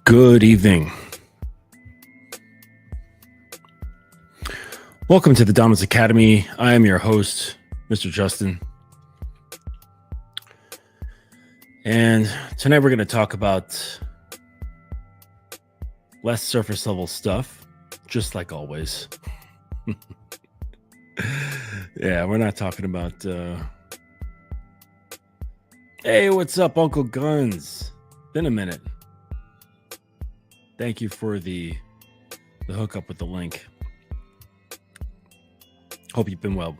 Good evening. Welcome to the Dominance Academy. I am your host, Mr. Justin. And tonight we're going to talk about less surface level stuff, just like always. Yeah, we're not talking about, hey, what's up, Uncle Guns? Been a minute. Thank you for the hookup with the link. Hope you've been well.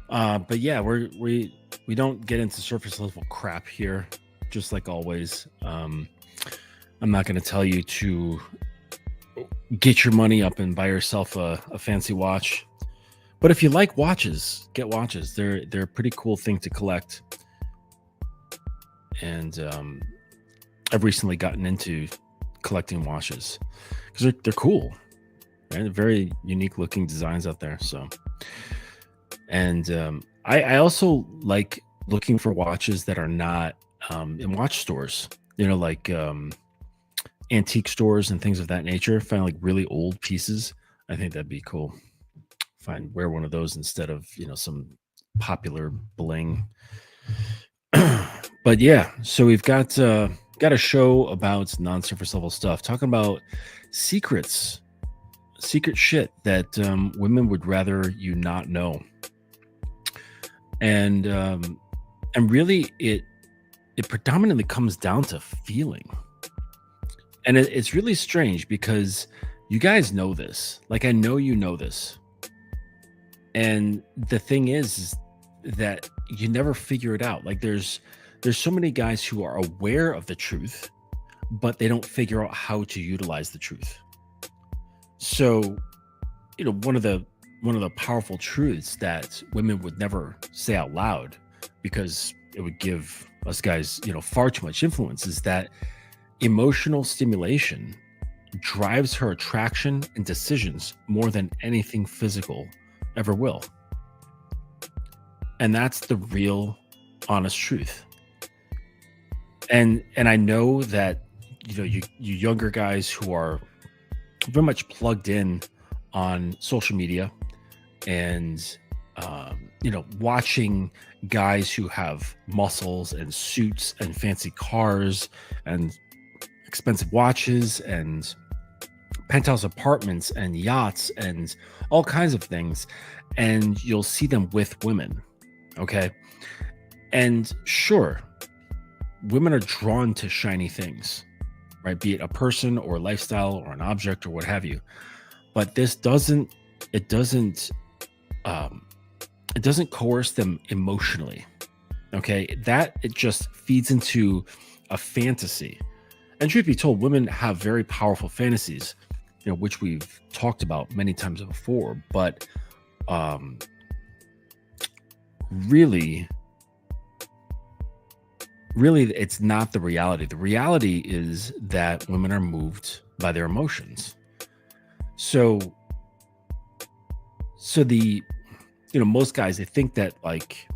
But yeah, we don't get into surface level crap here, just like always. I'm not going to tell you to get your money up and buy yourself a fancy watch. But if you like watches, get watches. They're a pretty cool thing to collect. And I've recently gotten into collecting watches because they're cool. Right? They're very unique looking designs out there. So, and I also like looking for watches that are not in watch stores, like antique stores and things of that nature. Find like really old pieces. I think that'd be cool. Wear one of those instead of, some popular bling. But yeah, so we've got a show about non-surface level stuff, talking about secret shit that women would rather you not know. And really it predominantly comes down to feeling. And it's really strange because you guys know this. Like, I know you know this. And the thing is that you never figure it out. Like, there's so many guys who are aware of the truth, but they don't figure out how to utilize the truth. So, one of the powerful truths that women would never say out loud, because it would give us guys, far too much influence, is that emotional stimulation drives her attraction and decisions more than anything physical ever will. And that's the real, honest truth. And I know that, you younger guys who are very much plugged in on social media and, watching guys who have muscles and suits and fancy cars and expensive watches and penthouse apartments and yachts and all kinds of things. And you'll see them with women. Okay. And sure, women are drawn to shiny things, right? Be it a person or a lifestyle or an object or what have you. But this doesn't coerce them emotionally. Okay. That it just feeds into a fantasy. And truth be told, women have very powerful fantasies, which we've talked about many times before, but really it's not the reality. The reality is that women are moved by their emotions. So the most guys, they think that, like,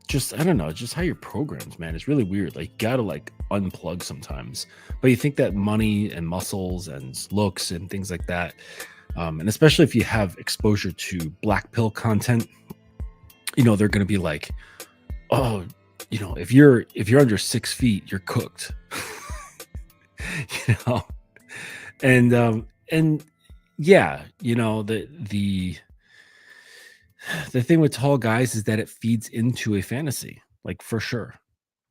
just how you're programmed, man. It's really weird. Like, you gotta unplug sometimes. But you think that money and muscles and looks and things like that, and especially if you have exposure to black pill content, they're gonna be like, oh, if you're under 6 feet, you're cooked. And yeah, the thing with tall guys is that it feeds into a fantasy, like, for sure.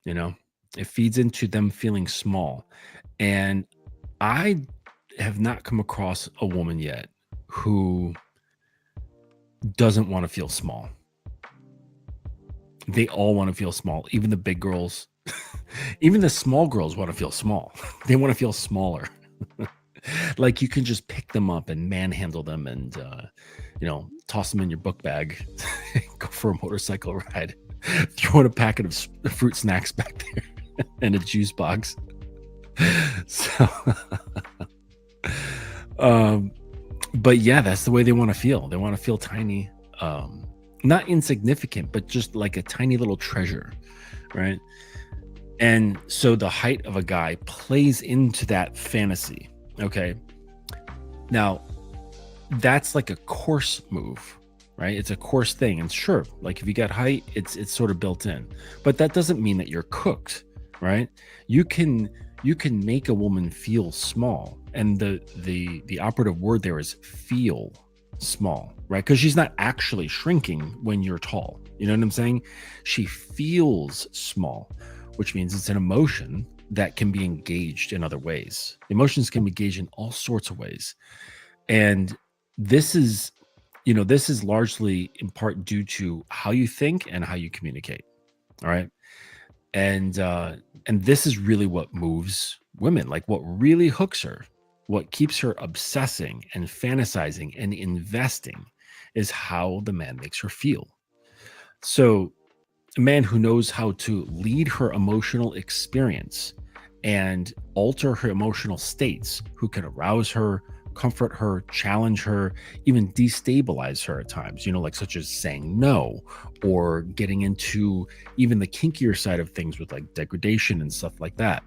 It feeds into them feeling small. And I have not come across a woman yet who doesn't want to feel small. They all want to feel small. Even the big girls, even the small girls want to feel small. They want to feel smaller. Like, you can just pick them up and manhandle them and, toss them in your book bag, go for a motorcycle ride, throw in a packet of fruit snacks back there and a juice box. So, but yeah, that's the way they want to feel. They want to feel tiny, not insignificant, but just like a tiny little treasure, right? And so the height of a guy plays into that fantasy. Okay. Now, that's like a course move, right? It's a course thing. And sure, like if you got height, it's sort of built in. But that doesn't mean that you're cooked, right? You can make a woman feel small. And the operative word there is feel small, right? Because she's not actually shrinking when you're tall. You know what I'm saying? She feels small, which means it's an emotion that can be engaged in other ways. Emotions can be engaged in all sorts of ways. And this is, this is largely in part due to how you think and how you communicate. All right. And this is really what moves women, like what really hooks her, what keeps her obsessing and fantasizing and investing is how the man makes her feel. So a man who knows how to lead her emotional experience and alter her emotional states, who can arouse her, comfort her, challenge her, even destabilize her at times, like such as saying no or getting into even the kinkier side of things with like degradation and stuff like that,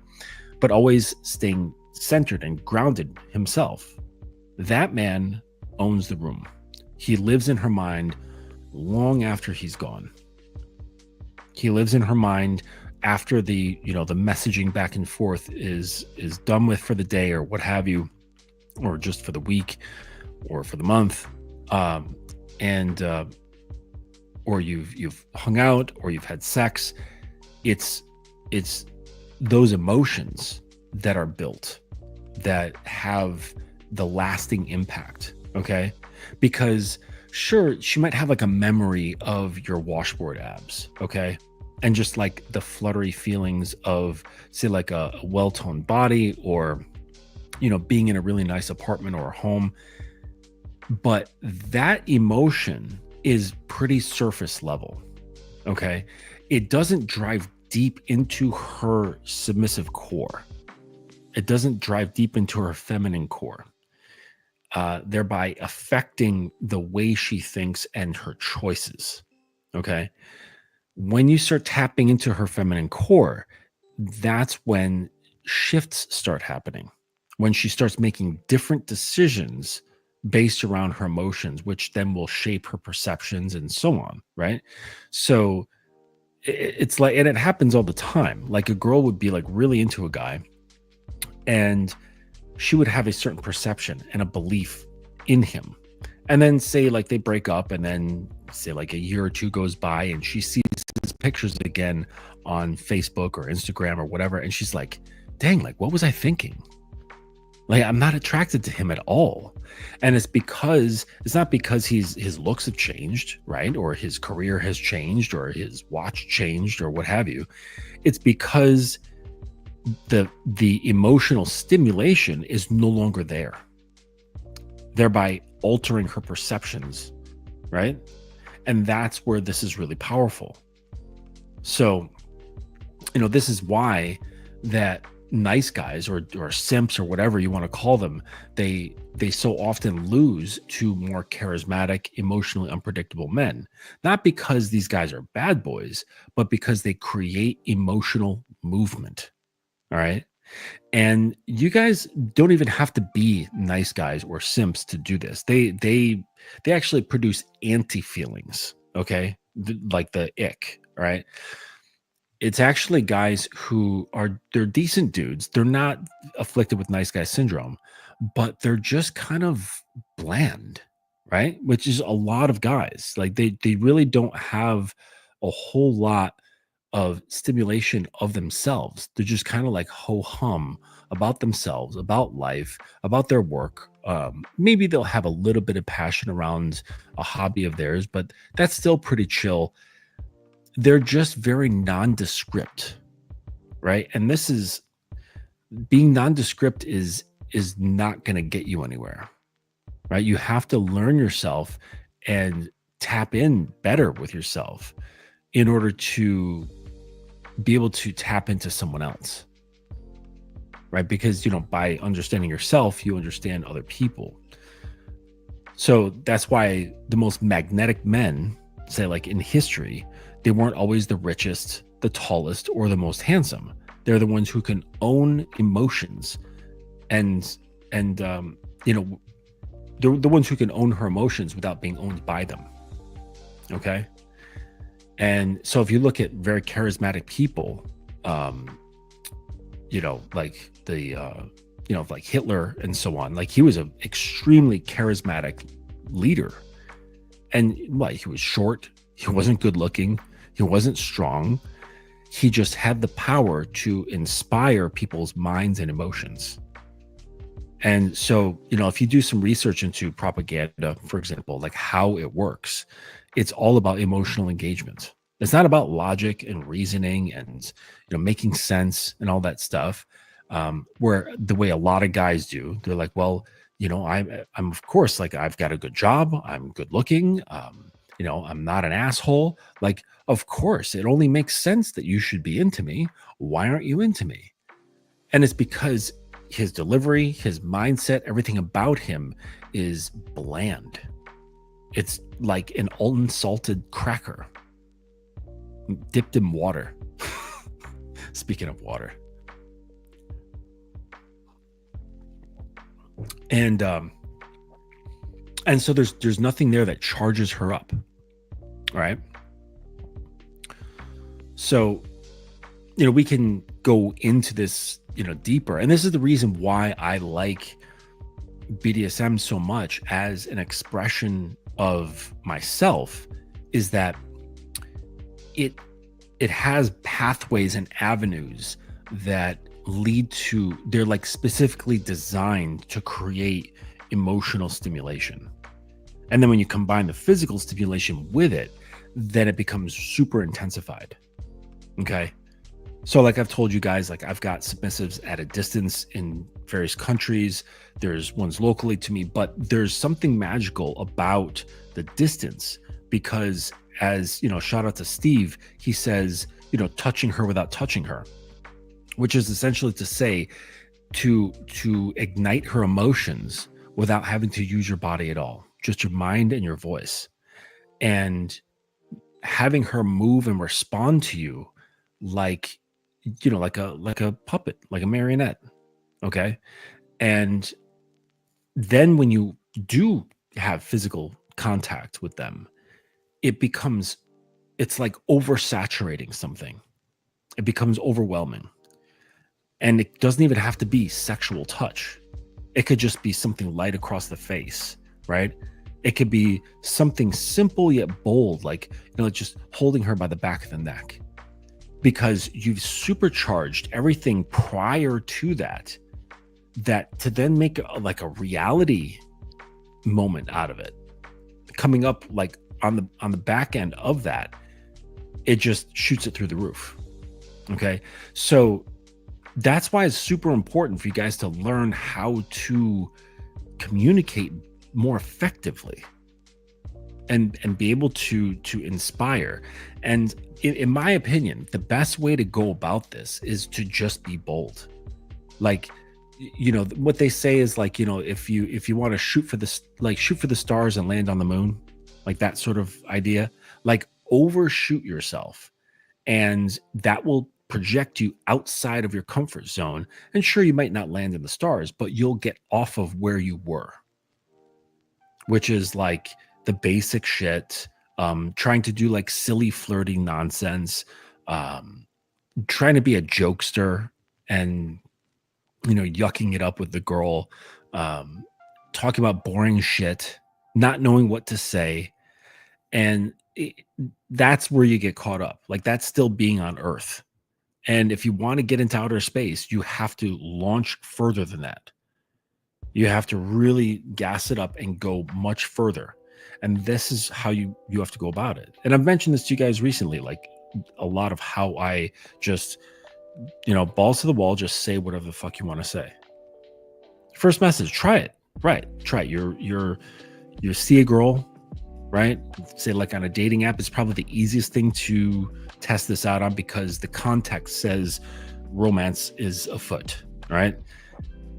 but always staying centered and grounded himself. That man owns the room. He lives in her mind long after he's gone. He lives in her mind after the messaging back and forth is done with for the day or what have you, or just for the week or for the month, and or you've hung out or you've had sex. It's those emotions that are built that have the lasting impact. Okay, because sure, she might have like a memory of your washboard abs. Okay, and just like the fluttery feelings of, say, like a well-toned body, or being in a really nice apartment or a home. But that emotion is pretty surface level. Okay. It doesn't drive deep into her submissive core. It doesn't drive deep into her feminine core, thereby affecting the way she thinks and her choices. Okay. When you start tapping into her feminine core, that's when shifts start happening, when she starts making different decisions based around her emotions, which then will shape her perceptions and so on, right? So it's like, and it happens all the time. Like a girl would be like really into a guy and she would have a certain perception and a belief in him. And then say like they break up, and then say like a year or two goes by and she sees his pictures again on Facebook or Instagram or whatever. And she's like, dang, like, what was I thinking? Like, I'm not attracted to him at all. And it's not because his looks have changed, right? Or his career has changed, or his watch changed, or what have you. It's because the emotional stimulation is no longer there, thereby altering her perceptions, right? And that's where this is really powerful. So, this is why that nice guys or simps or whatever you want to call them, they so often lose to more charismatic, emotionally unpredictable men. Not because these guys are bad boys, but because they create emotional movement. All right. And you guys don't even have to be nice guys or simps to do this. They actually produce anti-feelings, okay? Like the ick, all right? It's actually guys they're decent dudes. They're not afflicted with nice guy syndrome, but they're just kind of bland, right? Which is a lot of guys. Like they really don't have a whole lot of stimulation of themselves. They're just kind of like ho hum about themselves, about life, about their work. Maybe they'll have a little bit of passion around a hobby of theirs, but that's still pretty chill. They're just very nondescript, right? And this is being nondescript is not going to get you anywhere, right? You have to learn yourself and tap in better with yourself in order to be able to tap into someone else, right? Because, by understanding yourself, you understand other people. So that's why the most magnetic men, say like in history, they weren't always the richest, the tallest, or the most handsome. They're the ones who can own emotions, and you know, they're the ones who can own her emotions without being owned by them. Okay. And so if you look at very charismatic people, um, like like Hitler and so on, like he was an extremely charismatic leader. And like he was short, he wasn't good looking, he wasn't strong. He just had the power to inspire people's minds and emotions. And so, if you do some research into propaganda, for example, like how it works, it's all about emotional engagement. It's not about logic and reasoning and making sense and all that stuff. Where the way a lot of guys do, they're like, well, I'm of course, like, I've got a good job, I'm good looking, I'm not an asshole. Like, of course, it only makes sense that you should be into me. Why aren't you into me? And it's because his delivery, his mindset, everything about him is bland. It's like an unsalted cracker dipped in water. Speaking of water. And so there's nothing there that charges her up. Right? So, we can go into this, deeper. And this is the reason why I like BDSM so much as an expression of myself, is that it has pathways and avenues that lead to, they're like specifically designed to create emotional stimulation. And then when you combine the physical stimulation with it, then it becomes super intensified. Okay. So like I've told you guys, like I've got submissives at a distance in various countries. There's ones locally to me, but there's something magical about the distance because, as shout out to Steve, he says, touching her without touching her, which is essentially to say to ignite her emotions without having to use your body at all, just your mind and your voice, and having her move and respond to you like like a puppet, like a marionette. Okay. And then when you do have physical contact with them, it's like oversaturating something. It becomes overwhelming. And it doesn't even have to be sexual touch. It could just be something light across the face, right? It could be something simple yet bold, like just holding her by the back of the neck, because you've supercharged everything prior to that to then make like a reality moment out of it, coming up like on the back end of that, it just shoots it through the roof. Okay. So that's why it's super important for you guys to learn how to communicate more effectively and be able to inspire. And in my opinion, the best way to go about this is to just be bold. Like, what they say is like, if you want to shoot for the stars and land on the moon, like that sort of idea, like overshoot yourself, and that will project you outside of your comfort zone. And sure, you might not land in the stars, but you'll get off of where you were, which is like the basic shit, trying to do like silly flirting nonsense, trying to be a jokester and, yucking it up with the girl, talking about boring shit, not knowing what to say. And that's where you get caught up. Like that's still being on Earth. And if you want to get into outer space, you have to launch further than that. You have to really gas it up and go much further. And this is how you have to go about it. And I've mentioned this to you guys recently, like a lot of how I just, balls to the wall, just say whatever the fuck you want to say. First message, try it. Right. Try it. You see a girl, right? Say like on a dating app, it's probably the easiest thing to test this out on because the context says romance is afoot, right?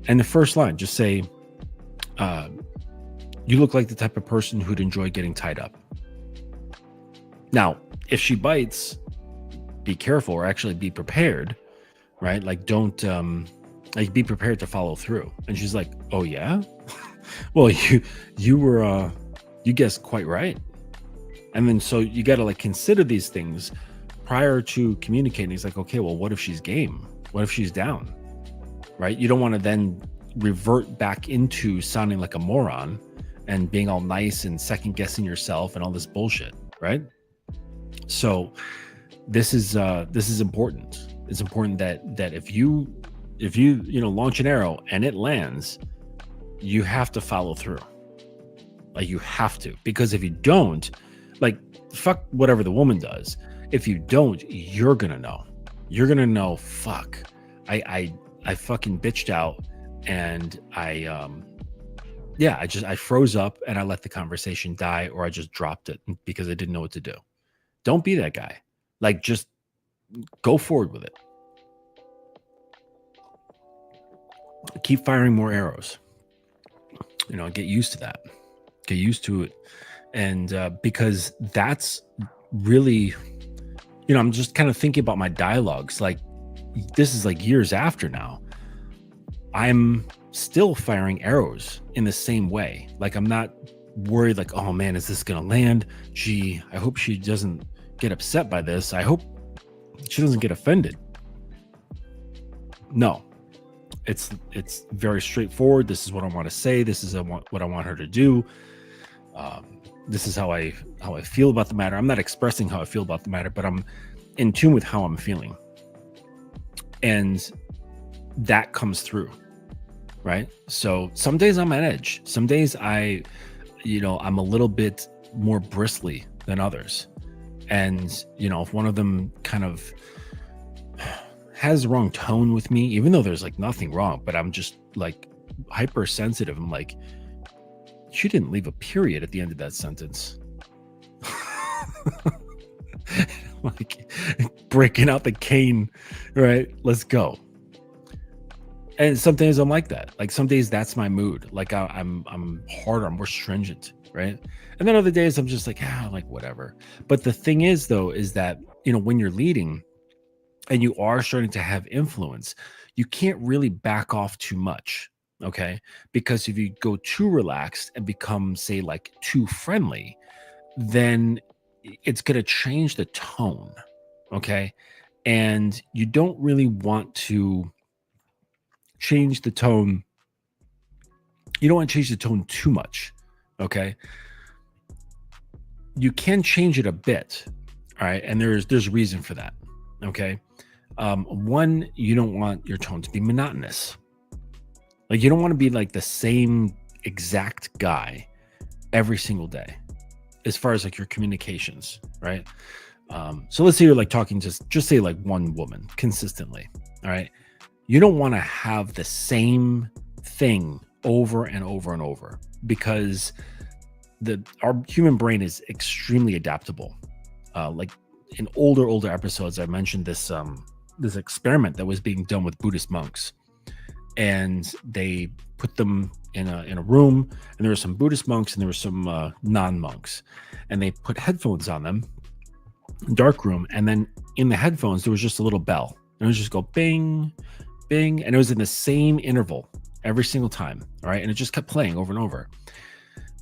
And the first line, just say, you look like the type of person who'd enjoy getting tied up. Now, if she bites, be careful, or actually be prepared, right? Like, don't like, be prepared to follow through. And she's like, oh yeah, well, you were you guessed quite right. And then so you got to like consider these things prior to communicating. It's like, okay, well, what if she's game? What if she's down? Right? You don't want to then revert back into sounding like a moron and being all nice and second guessing yourself and all this bullshit, right? So this is important. It's important that if you launch an arrow and it lands, you have to follow through. Like, you have to, because if you don't, like, fuck whatever the woman does. If you don't, you're gonna know. You're gonna know. Fuck, I fucking bitched out, and I froze up and I let the conversation die, or I just dropped it because I didn't know what to do. Don't be that guy. Like, just go forward with it. Keep firing more arrows. Get used to that. Get used to it. And because that's really, I'm just kind of thinking about my dialogues. Like, this is like years after now. I'm still firing arrows in the same way. Like, I'm not worried, like, oh man, is this going to land? Gee, I hope she doesn't get upset by this. I hope she doesn't get offended. No, it's very straightforward. This is what I want to say. This is what I want her to do. This is how I feel about the matter. I'm not expressing how I feel about the matter, but I'm in tune with how I'm feeling. And that comes through, right? So some days I'm on edge. Some days I'm a little bit more bristly than others. And, if one of them kind of has the wrong tone with me, even though there's like nothing wrong, but I'm just like hypersensitive. I'm like, she didn't leave a period at the end of that sentence. Like, breaking out the cane, right? Let's go. And some days I'm like that. Like, some days that's my mood. Like, I'm harder, I'm more stringent, right? And then other days I'm just like, like, whatever. But the thing is, though, is that, when you're leading and you are starting to have influence, you can't really back off too much. Okay. Because if you go too relaxed and become, say, like, too friendly, then it's going to change the tone. Okay. And you don't really want to change the tone. You don't want to change the tone too much. Okay. You can change it a bit. All right. And there's reason for that. Okay. One, you don't want your tone to be monotonous. Like, you don't want to be like the same exact guy every single day as far as like your communications, right? So let's say you're like talking to just say like one woman consistently. All right. You don't want to have the same thing over and over and over, because our human brain is extremely adaptable. Like, in older episodes, I mentioned this experiment that was being done with Buddhist monks, and they put them in a room, and there were some Buddhist monks and there were some non-monks, and they put headphones on them, dark room, and then in the headphones there was just a little bell, and it was just go bing, bing, and it was in the same interval every single time. All right, and it just kept playing over and over.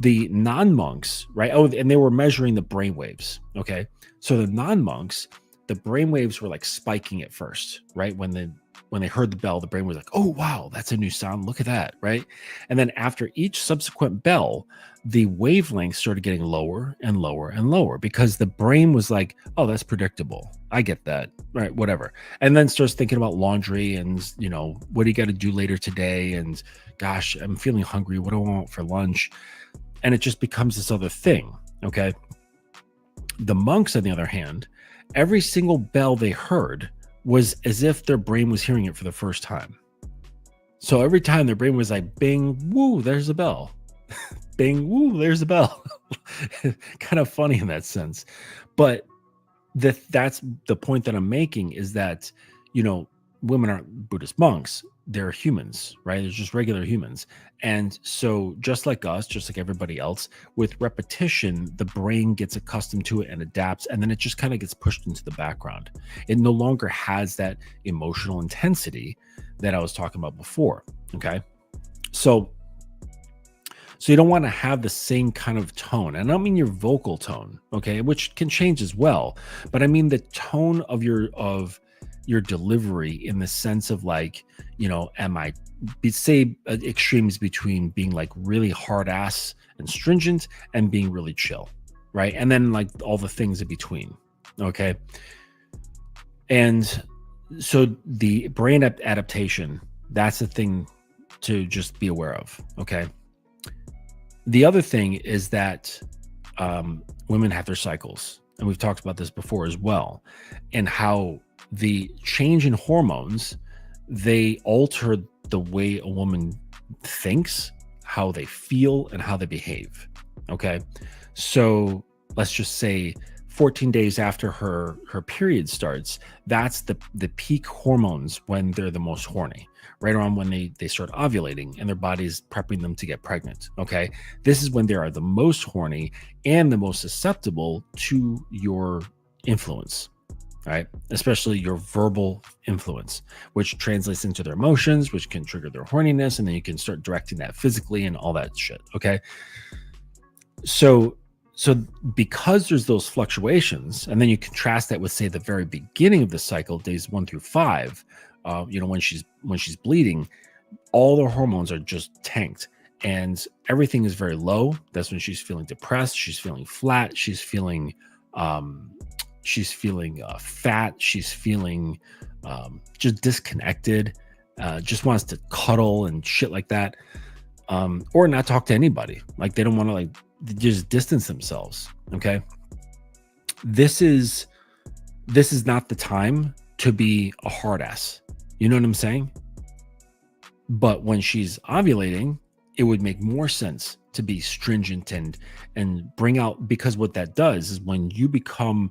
The non-monks, right? Oh, and they were measuring the brain waves. Okay, so the non-monks, the brain waves were like spiking at first, right? When they heard the bell, the brain was like, oh, wow, that's a new sound. Look at that, right? And then after each subsequent bell, the wavelength started getting lower and lower and lower, because the brain was like, oh, that's predictable. I get that, right? Whatever. And then starts thinking about laundry and, what do you got to do later today? And gosh, I'm feeling hungry. What do I want for lunch? And it just becomes this other thing, okay? The monks, on the other hand, every single bell they heard was as if their brain was hearing it for the first time. So every time their brain was like, bing, woo, there's a bell. Bing, woo, there's a bell. Kind of funny in that sense. But that's the point that I'm making, is that, women aren't Buddhist monks. They're humans, right? They're just regular humans. And so, just like us, just like everybody else, with repetition, the brain gets accustomed to it and adapts, and then it just kind of gets pushed into the background. It no longer has that emotional intensity that I was talking about before. Okay. So, so you don't want to have the same kind of tone. And I don't mean your vocal tone, okay, which can change as well, but I mean the tone of your delivery in the sense of like, am I say extremes between being like really hard ass and stringent and being really chill, right? And then like all the things in between, okay? And so the brain adaptation, that's the thing to just be aware of, okay? The other thing is that women have their cycles, and we've talked about this before as well, and how the change in hormones, they alter the way a woman thinks, how they feel, and how they behave. Okay, so let's just say 14 days after her period starts, that's the peak hormones when they're the most horny, right around when they start ovulating and their body's prepping them to get pregnant. Okay, this is when they are the most horny and the most susceptible to your influence, right? Especially your verbal influence, which translates into their emotions, which can trigger their horniness, and then you can start directing that physically and all that shit. Okay, so because there's those fluctuations, and then you contrast that with, say, the very beginning of the cycle, days 1 through 5, when she's bleeding, all the hormones are just tanked, and everything is very low. That's when she's feeling depressed. She's feeling flat. She's feeling fat. She's feeling just disconnected. Just wants to cuddle and shit like that, or not talk to anybody. Like they don't want to like just distance themselves. Okay, this is not the time to be a hard ass. You know what I'm saying? But when she's ovulating, it would make more sense to be stringent and bring out, because what that does is when you become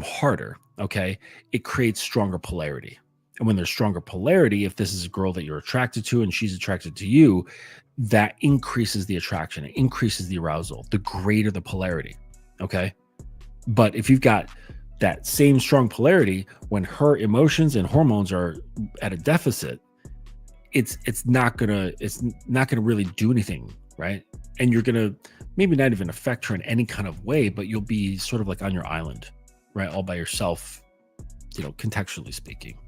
harder, okay, it creates stronger polarity. And when there's stronger polarity, if this is a girl that you're attracted to and she's attracted to you, that increases the attraction, it increases the arousal, the greater the polarity. Okay. But if you've got that same strong polarity when her emotions and hormones are at a deficit, it's not gonna really do anything, right? And you're gonna maybe not even affect her in any kind of way, but you'll be sort of like on your island, right, all by yourself, contextually speaking.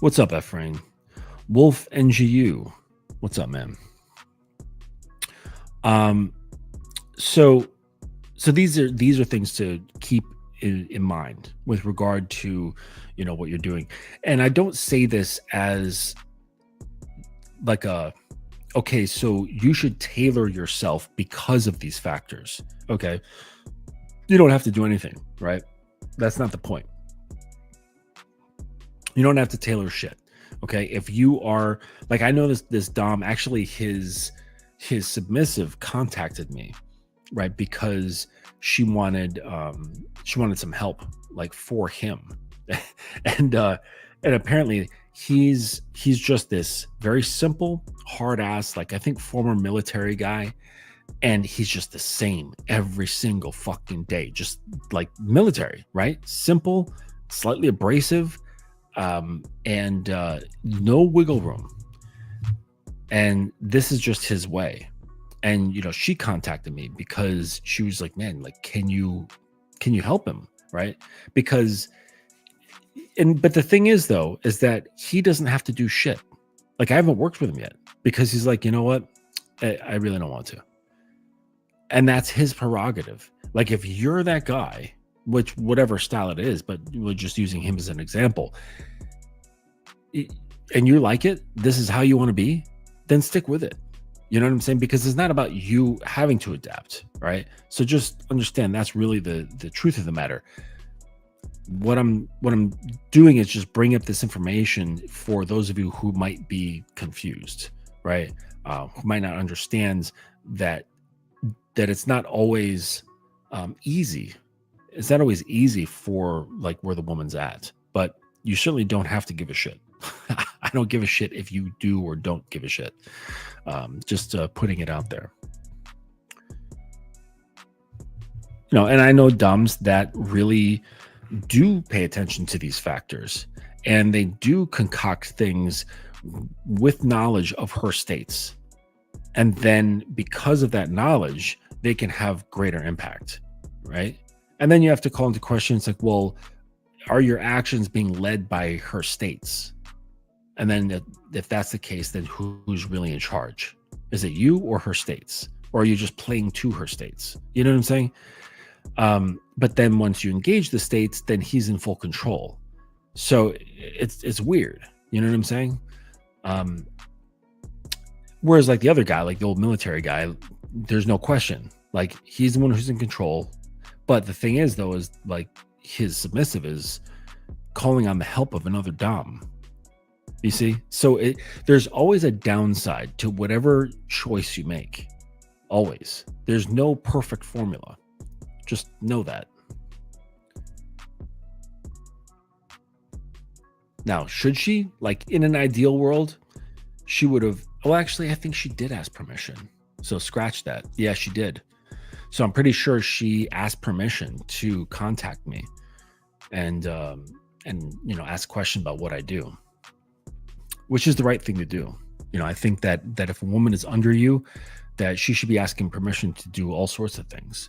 What's up, Ephraim? Wolf NGU, what's up, man? So these are things to keep in mind with regard to what you're doing. And I don't say this as like okay, so you should tailor yourself because of these factors. Okay, you don't have to do anything, right? That's not the point. You don't have to tailor shit. Okay, if you are like, I know this Dom, actually his submissive contacted me, right, because she wanted some help like for him. and apparently he's just this very simple, hard ass, like I think former military guy, and he's just the same every single fucking day, just like military, right? Simple, slightly abrasive, and no wiggle room. And this is just his way. And she contacted me because she was like, man, like, can you help him, right? But the thing is, though, is that he doesn't have to do shit. Like, I haven't worked with him yet because he's like, you know what, I really don't want to. And that's his prerogative. Like, if you're that guy, which whatever style it is, but we're just using him as an example, and you like it, this is how you want to be, then stick with it. You know what I'm saying? Because it's not about you having to adapt, right? So just understand that's really the truth of the matter. What I'm doing is just bring up this information for those of you who might be confused, right? Who might not understand that it's not always easy. it's not always easy for like where the woman's at, but you certainly don't have to give a shit. I don't give a shit if you do or don't give a shit. Just putting it out there. And I know dumbs that really do pay attention to these factors, and they do concoct things with knowledge of her states. And then because of that knowledge, they can have greater impact, right? And then you have to call into question, it's like, well, are your actions being led by her states? And then if that's the case, then who's really in charge? Is it you or her states? Or are you just playing to her states? You know what I'm saying? But then once you engage the states, then he's in full control. So it's weird. You know what I'm saying? Whereas like the other guy, like the old military guy, there's no question. Like he's the one who's in control. But the thing is, though, is like his submissive is calling on the help of another dom. You see? So there's always a downside to whatever choice you make. Always. There's no perfect formula. Just know that. Now, should she? Like in an ideal world, she would have. Oh, actually, I think she did ask permission. So scratch that. Yeah, she did. So I'm pretty sure she asked permission to contact me and ask questions about what I do, which is the right thing to do. I think that if a woman is under you, that she should be asking permission to do all sorts of things.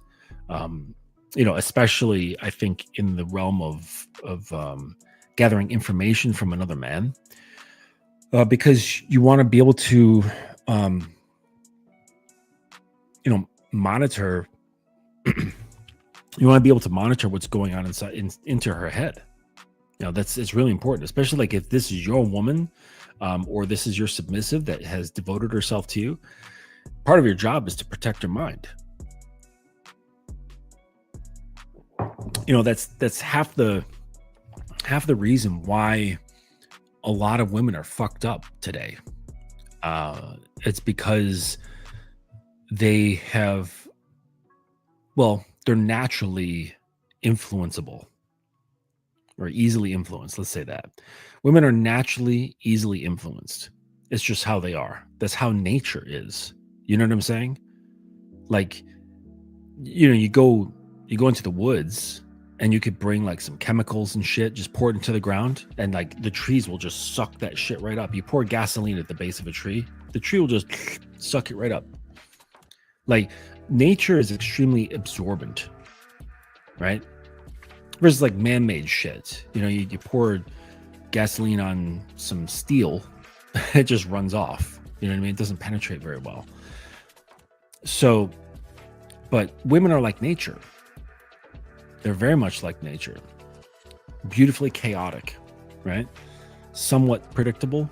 Especially I think in the realm of gathering information from another man, because you want to be able to, monitor. You want to be able to monitor what's going on into her head. It's really important, especially like if this is your woman, or this is your submissive that has devoted herself to you. Part of your job is to protect her mind. That's half the reason why a lot of women are fucked up today. It's because they have, they're naturally influenceable or easily influenced. Let's say that women are naturally easily influenced. It's just how they are. That's how nature is. You know what I'm saying? Like, you go into the woods and you could bring like some chemicals and shit, just pour it into the ground, and like the trees will just suck that shit right up. You pour gasoline at the base of a tree, the tree will just suck it right up. Like nature is extremely absorbent, right? Versus like man-made shit. You pour gasoline on some steel, it just runs off. You know what I mean? It doesn't penetrate very well. So, but women are like nature. They're very much like nature. Beautifully chaotic, right? Somewhat predictable.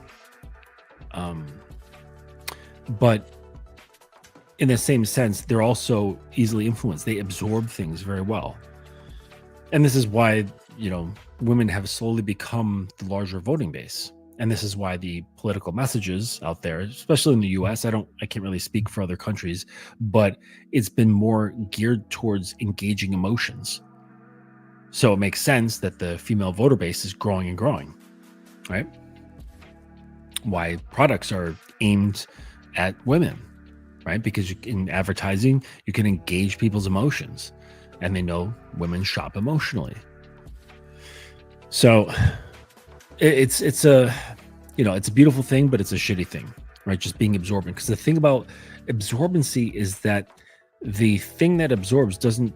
But in the same sense, they're also easily influenced. They absorb things very well. And this is why, women have slowly become the larger voting base. And this is why the political messages out there, especially in the US, I can't really speak for other countries, but it's been more geared towards engaging emotions. So it makes sense that the female voter base is growing and growing, right? Why products are aimed at women, right? Because in advertising, you can engage people's emotions, and they know women shop emotionally. So it's a beautiful thing, but it's a shitty thing, right? Just being absorbent. Because the thing about absorbency is that the thing that absorbs doesn't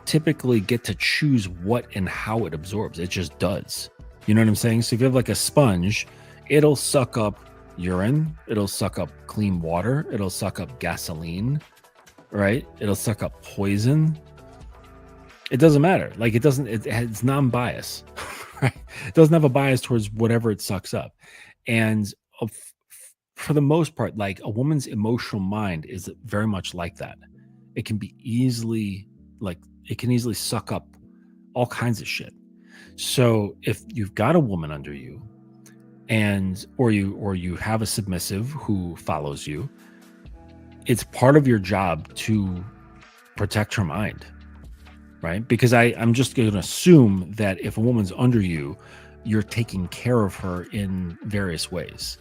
typically get to choose what and how it absorbs. It just does. You know what I'm saying? So if you have like a sponge, it'll suck up urine, it'll suck up clean water, it'll suck up gasoline, right? It'll suck up poison. It doesn't matter. Like it's non-bias, right? It doesn't have a bias towards whatever it sucks up. And for the most part, like a woman's emotional mind is very much like that. It can be easily suck up all kinds of shit. So if you've got a woman under you, or you have a submissive who follows you, it's part of your job to protect her mind. right? Because I'm just going to assume that if a woman's under you, you're taking care of her in various ways,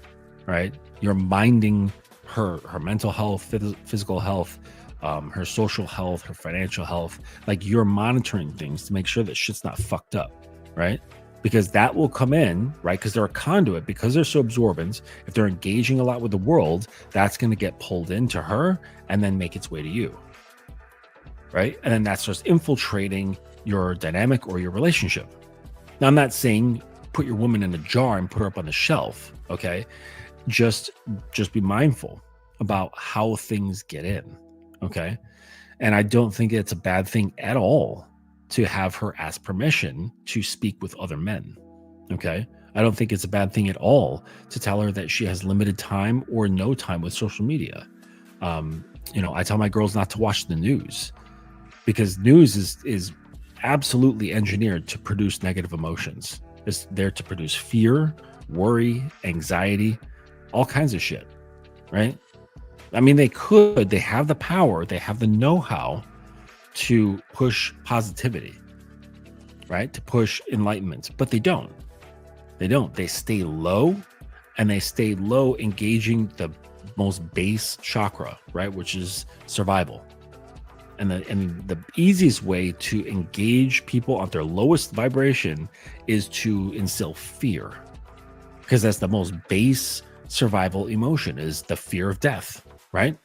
right? You're minding her mental health, physical health, her social health, her financial health. Like you're monitoring things to make sure that shit's not fucked up, right? Because that will come in, right? Because they're a conduit, because they're so absorbent. If they're engaging a lot with the world, that's going to get pulled into her and then make its way to you, right? And then that starts infiltrating your dynamic or your relationship. Now, I'm not saying put your woman in a jar and put her up on the shelf, okay? Just be mindful about how things get in, okay? And I don't think it's a bad thing at all to have her ask permission to speak with other men, okay? I don't think it's a bad thing at all to tell her that she has limited time or no time with social media. I tell my girls not to watch the news, because news is absolutely engineered to produce negative emotions. It's there to produce fear, worry, anxiety, all kinds of shit, right? I mean, they have the power, they have the know-how to push positivity, right? To push enlightenment, but they don't. They don't. They stay low, and they stay low engaging the most base chakra, right? Which is survival. And the easiest way to engage people at their lowest vibration is to instill fear, because that's the most base survival emotion, is the fear of death, right?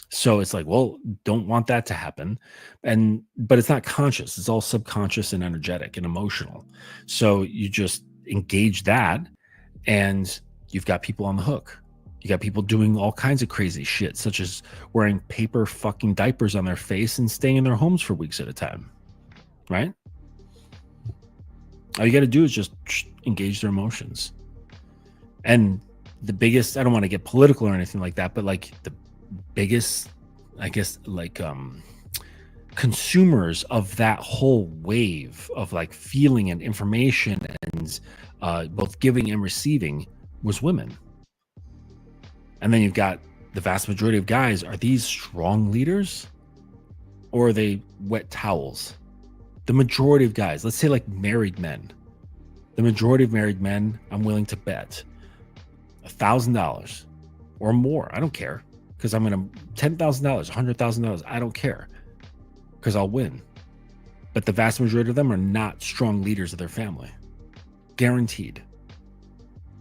So it's like, well, don't want that to happen. But it's not conscious. It's all subconscious and energetic and emotional. So you just engage that, and you've got people on the hook. You got people doing all kinds of crazy shit, such as wearing paper fucking diapers on their face and staying in their homes for weeks at a time, right? All you got to do is just engage their emotions. And the biggest, I don't want to get political or anything like that, but like the biggest, I guess, like consumers of that whole wave of like feeling and information and both giving and receiving was women. And then you've got the vast majority of guys. Are these strong leaders, or are they wet towels? The majority of guys, let's say like married men, the majority of married men, I'm willing to bet $1,000 or more. I don't care, because I'm going to $10,000, $100,000. I don't care, because I'll win. But the vast majority of them are not strong leaders of their family, guaranteed.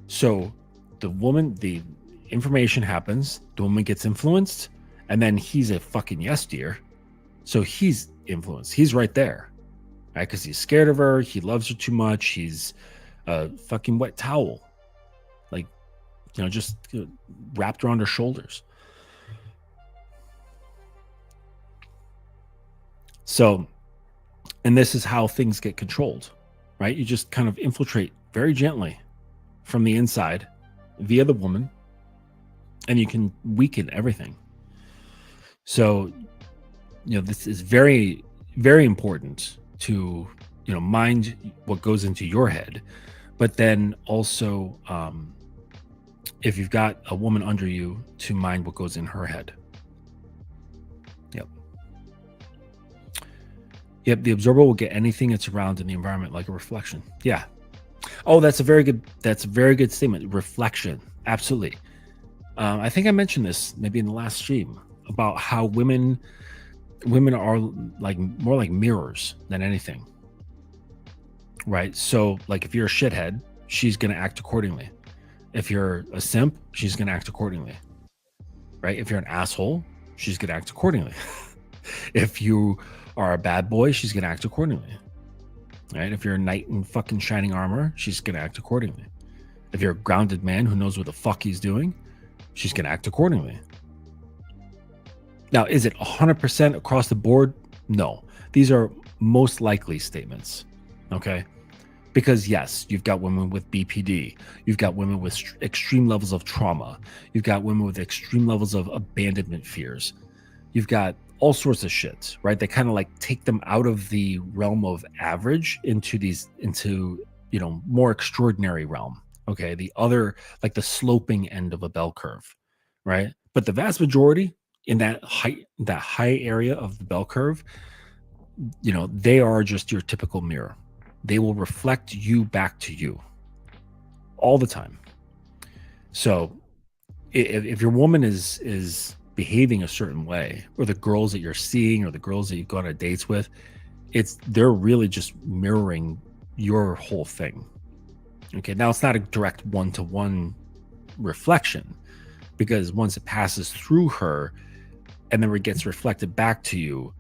So the information happens, the woman gets influenced, and then he's a fucking yes dear. So he's influenced. He's right there, right? Because he's scared of her. He loves her too much. He's a fucking wet towel, like, just wrapped around her shoulders. So, and this is how things get controlled, right? You just kind of infiltrate very gently from the inside via the woman, and you can weaken everything. So, this is very, very important to, mind what goes into your head, but then also, if you've got a woman under you, to mind what goes in her head. Yep, the absorber will get anything that's around in the environment like a reflection. Yeah. Oh, that's a very good statement. Reflection. Absolutely. I think I mentioned this maybe in the last stream about how women are like more like mirrors than anything. Right? So like if you're a shithead, she's going to act accordingly. If you're a simp, she's going to act accordingly. Right? If you're an asshole, she's going to act accordingly. If you are a bad boy, she's going to act accordingly. Right? If you're a knight in fucking shining armor, she's going to act accordingly. If you're a grounded man who knows what the fuck he's doing, she's going to act accordingly. Now, is it 100% across the board? No. These are most likely statements. Okay? Because yes, you've got women with BPD. You've got women with extreme levels of trauma. You've got women with extreme levels of abandonment fears. You've got all sorts of shit, right? They kind of like take them out of the realm of average into more extraordinary realm. Okay. The other, like the sloping end of a bell curve, right? But the vast majority in that high area of the bell curve, they are just your typical mirror. They will reflect you back to you all the time. So if your woman is behaving a certain way, or the girls that you're seeing, or the girls that you've gone on dates with, they're really just mirroring your whole thing. Okay, now it's not a direct one-to-one reflection, because once it passes through her and then it gets reflected back to you,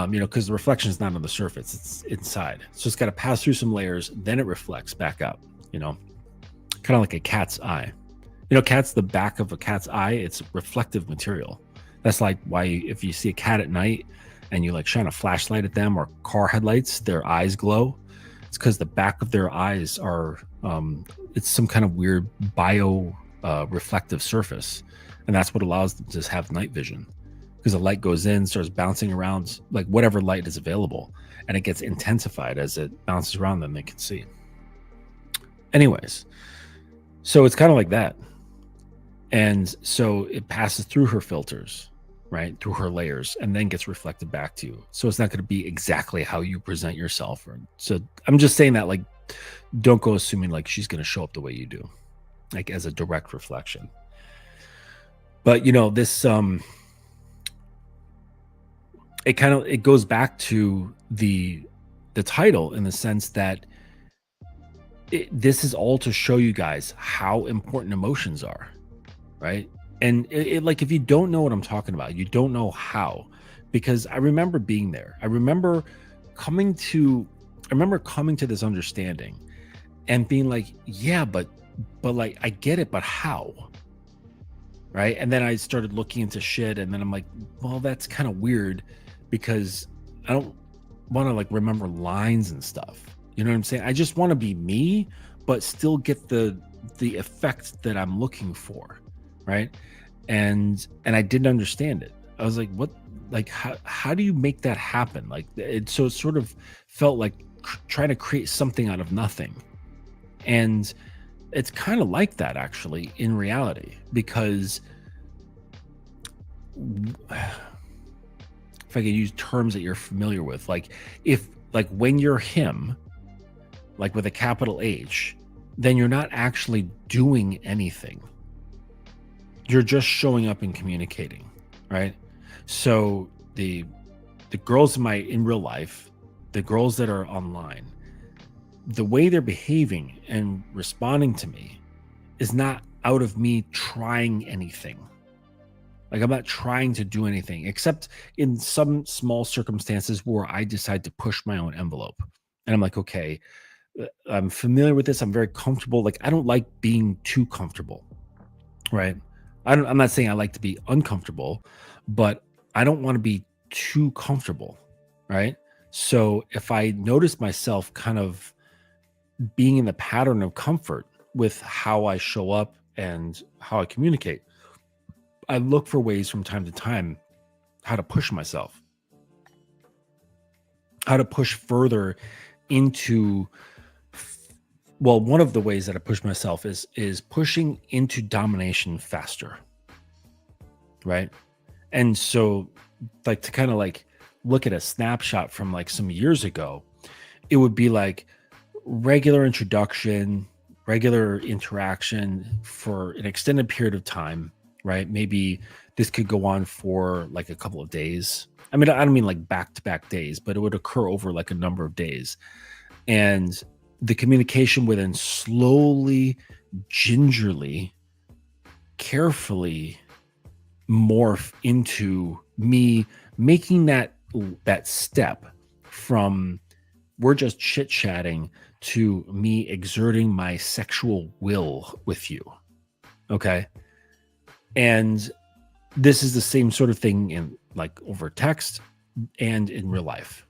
because the reflection is not on the surface, it's inside. So it's got to pass through some layers, then it reflects back up, kind of like a cat's eye. The back of a cat's eye, it's reflective material. That's like why if you see a cat at night and you like shine a flashlight at them, or car headlights, their eyes glow. It's because the back of their eyes are, it's some kind of weird bio reflective surface. And that's what allows them to have night vision, because the light goes in, starts bouncing around, like whatever light is available, and it gets intensified as it bounces around them, they can see. Anyways, so it's kind of like that. And so it passes through her filters, right, through her layers, and then gets reflected back to you. So it's not going to be exactly how you present yourself. So I'm just saying that, like, don't go assuming like she's going to show up the way you do, like as a direct reflection. But this it goes back to the title, in the sense that this is all to show you guys how important emotions are, right? And like, if you don't know what I'm talking about, you don't know how, because I remember being there. I remember coming to this understanding and being like, yeah, but like, I get it, but how? Right? And then I started looking into shit, and then I'm like, well, that's kind of weird, because I don't want to like remember lines and stuff. You know what I'm saying? I just want to be me, but still get the effect that I'm looking for. Right. And I didn't understand it. I was like, what, like, how do you make that happen? Like, it sort of felt like trying to create something out of nothing. And it's kind of like that, actually, in reality, because if I could use terms that you're familiar with, like, when you're him, like with a capital H, then you're not actually doing anything. You're just showing up and communicating, right? So the girls in real life, the girls that are online, the way they're behaving and responding to me is not out of me trying anything. Like, I'm not trying to do anything, except in some small circumstances where I decide to push my own envelope. And I'm like, okay, I'm familiar with this. I'm very comfortable. Like, I don't like being too comfortable, right? I'm not saying I like to be uncomfortable, but I don't want to be too comfortable, right? So if I notice myself kind of being in the pattern of comfort with how I show up and how I communicate, I look for ways from time to time how to push myself, how to push further into, well, one of the ways that I push myself is pushing into domination faster, right? And so, like, to kind of like look at a snapshot from like some years ago, it would be like regular introduction, regular interaction for an extended period of time, right? Maybe this could go on for like a couple of days. I mean, I don't mean like back-to-back days, but it would occur over like a number of days. And the communication would then slowly, gingerly, carefully morph into me making that step from we're just chit-chatting to me exerting my sexual will with you. Okay. And this is the same sort of thing in like over text and in real life.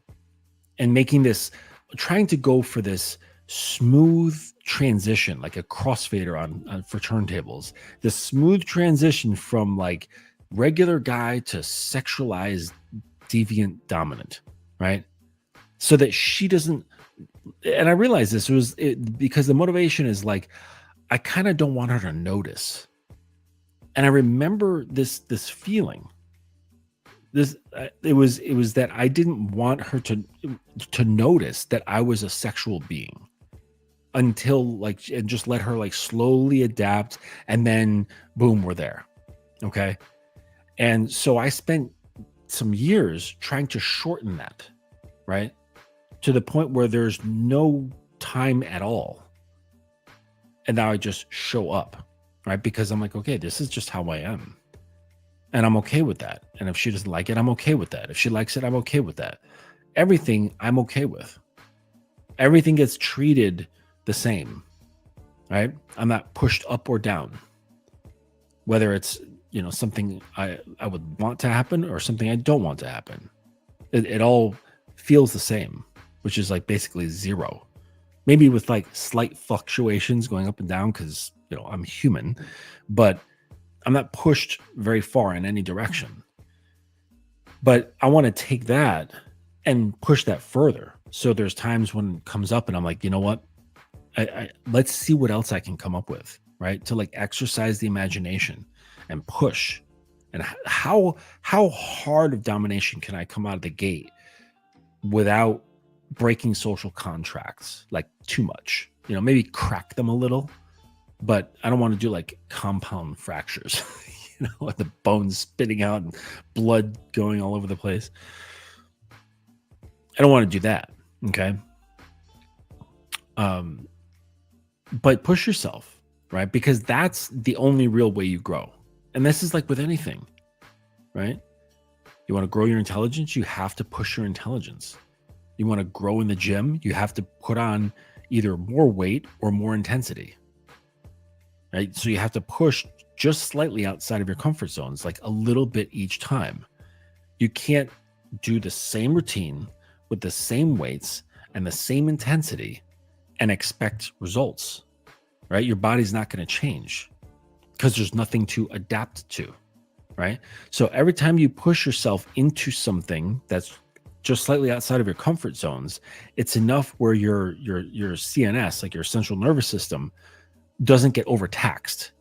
And making this, trying to go for this smooth transition, like a crossfader on for turntables, the smooth transition from like regular guy to sexualized deviant dominant, right? So that she doesn't, and I realized this was because the motivation is like, I kind of don't want her to notice. And I remember this feeling It was that I didn't want her to notice that I was a sexual being until like, and just let her like slowly adapt, and then boom, we're there. Okay. And so I spent some years trying to shorten that, right? To the point where there's no time at all. And now I just show up, right? Because I'm like, okay, this is just how I am. And I'm okay with that. And if she doesn't like it, I'm okay with that. If she likes it, I'm okay with that. Everything I'm okay with. Everything gets treated the same, right? I'm not pushed up or down, whether it's, something I would want to happen or something I don't want to happen. It all feels the same, which is like basically zero. Maybe with like slight fluctuations going up and down because, I'm human, but I'm not pushed very far in any direction. But I want to take that and push that further. So there's times when it comes up and I'm like, you know what? Let's see what else I can come up with, right? To like exercise the imagination and push. And how hard of domination can I come out of the gate without breaking social contracts like too much? Maybe crack them a little, but I don't want to do like compound fractures, with the bones spitting out and blood going all over the place. I don't want to do that. Okay. But push yourself, right? Because that's the only real way you grow. And this is like with anything, right? You want to grow your intelligence, you have to push your intelligence. You want to grow in the gym, you have to put on either more weight or more intensity, right? So you have to push just slightly outside of your comfort zones, like a little bit each time. You can't do the same routine with the same weights and the same intensity and expect results, right? Your body's not going to change because there's nothing to adapt to, right? So every time you push yourself into something that's just slightly outside of your comfort zones, it's enough where your CNS, like your central nervous system, doesn't get overtaxed.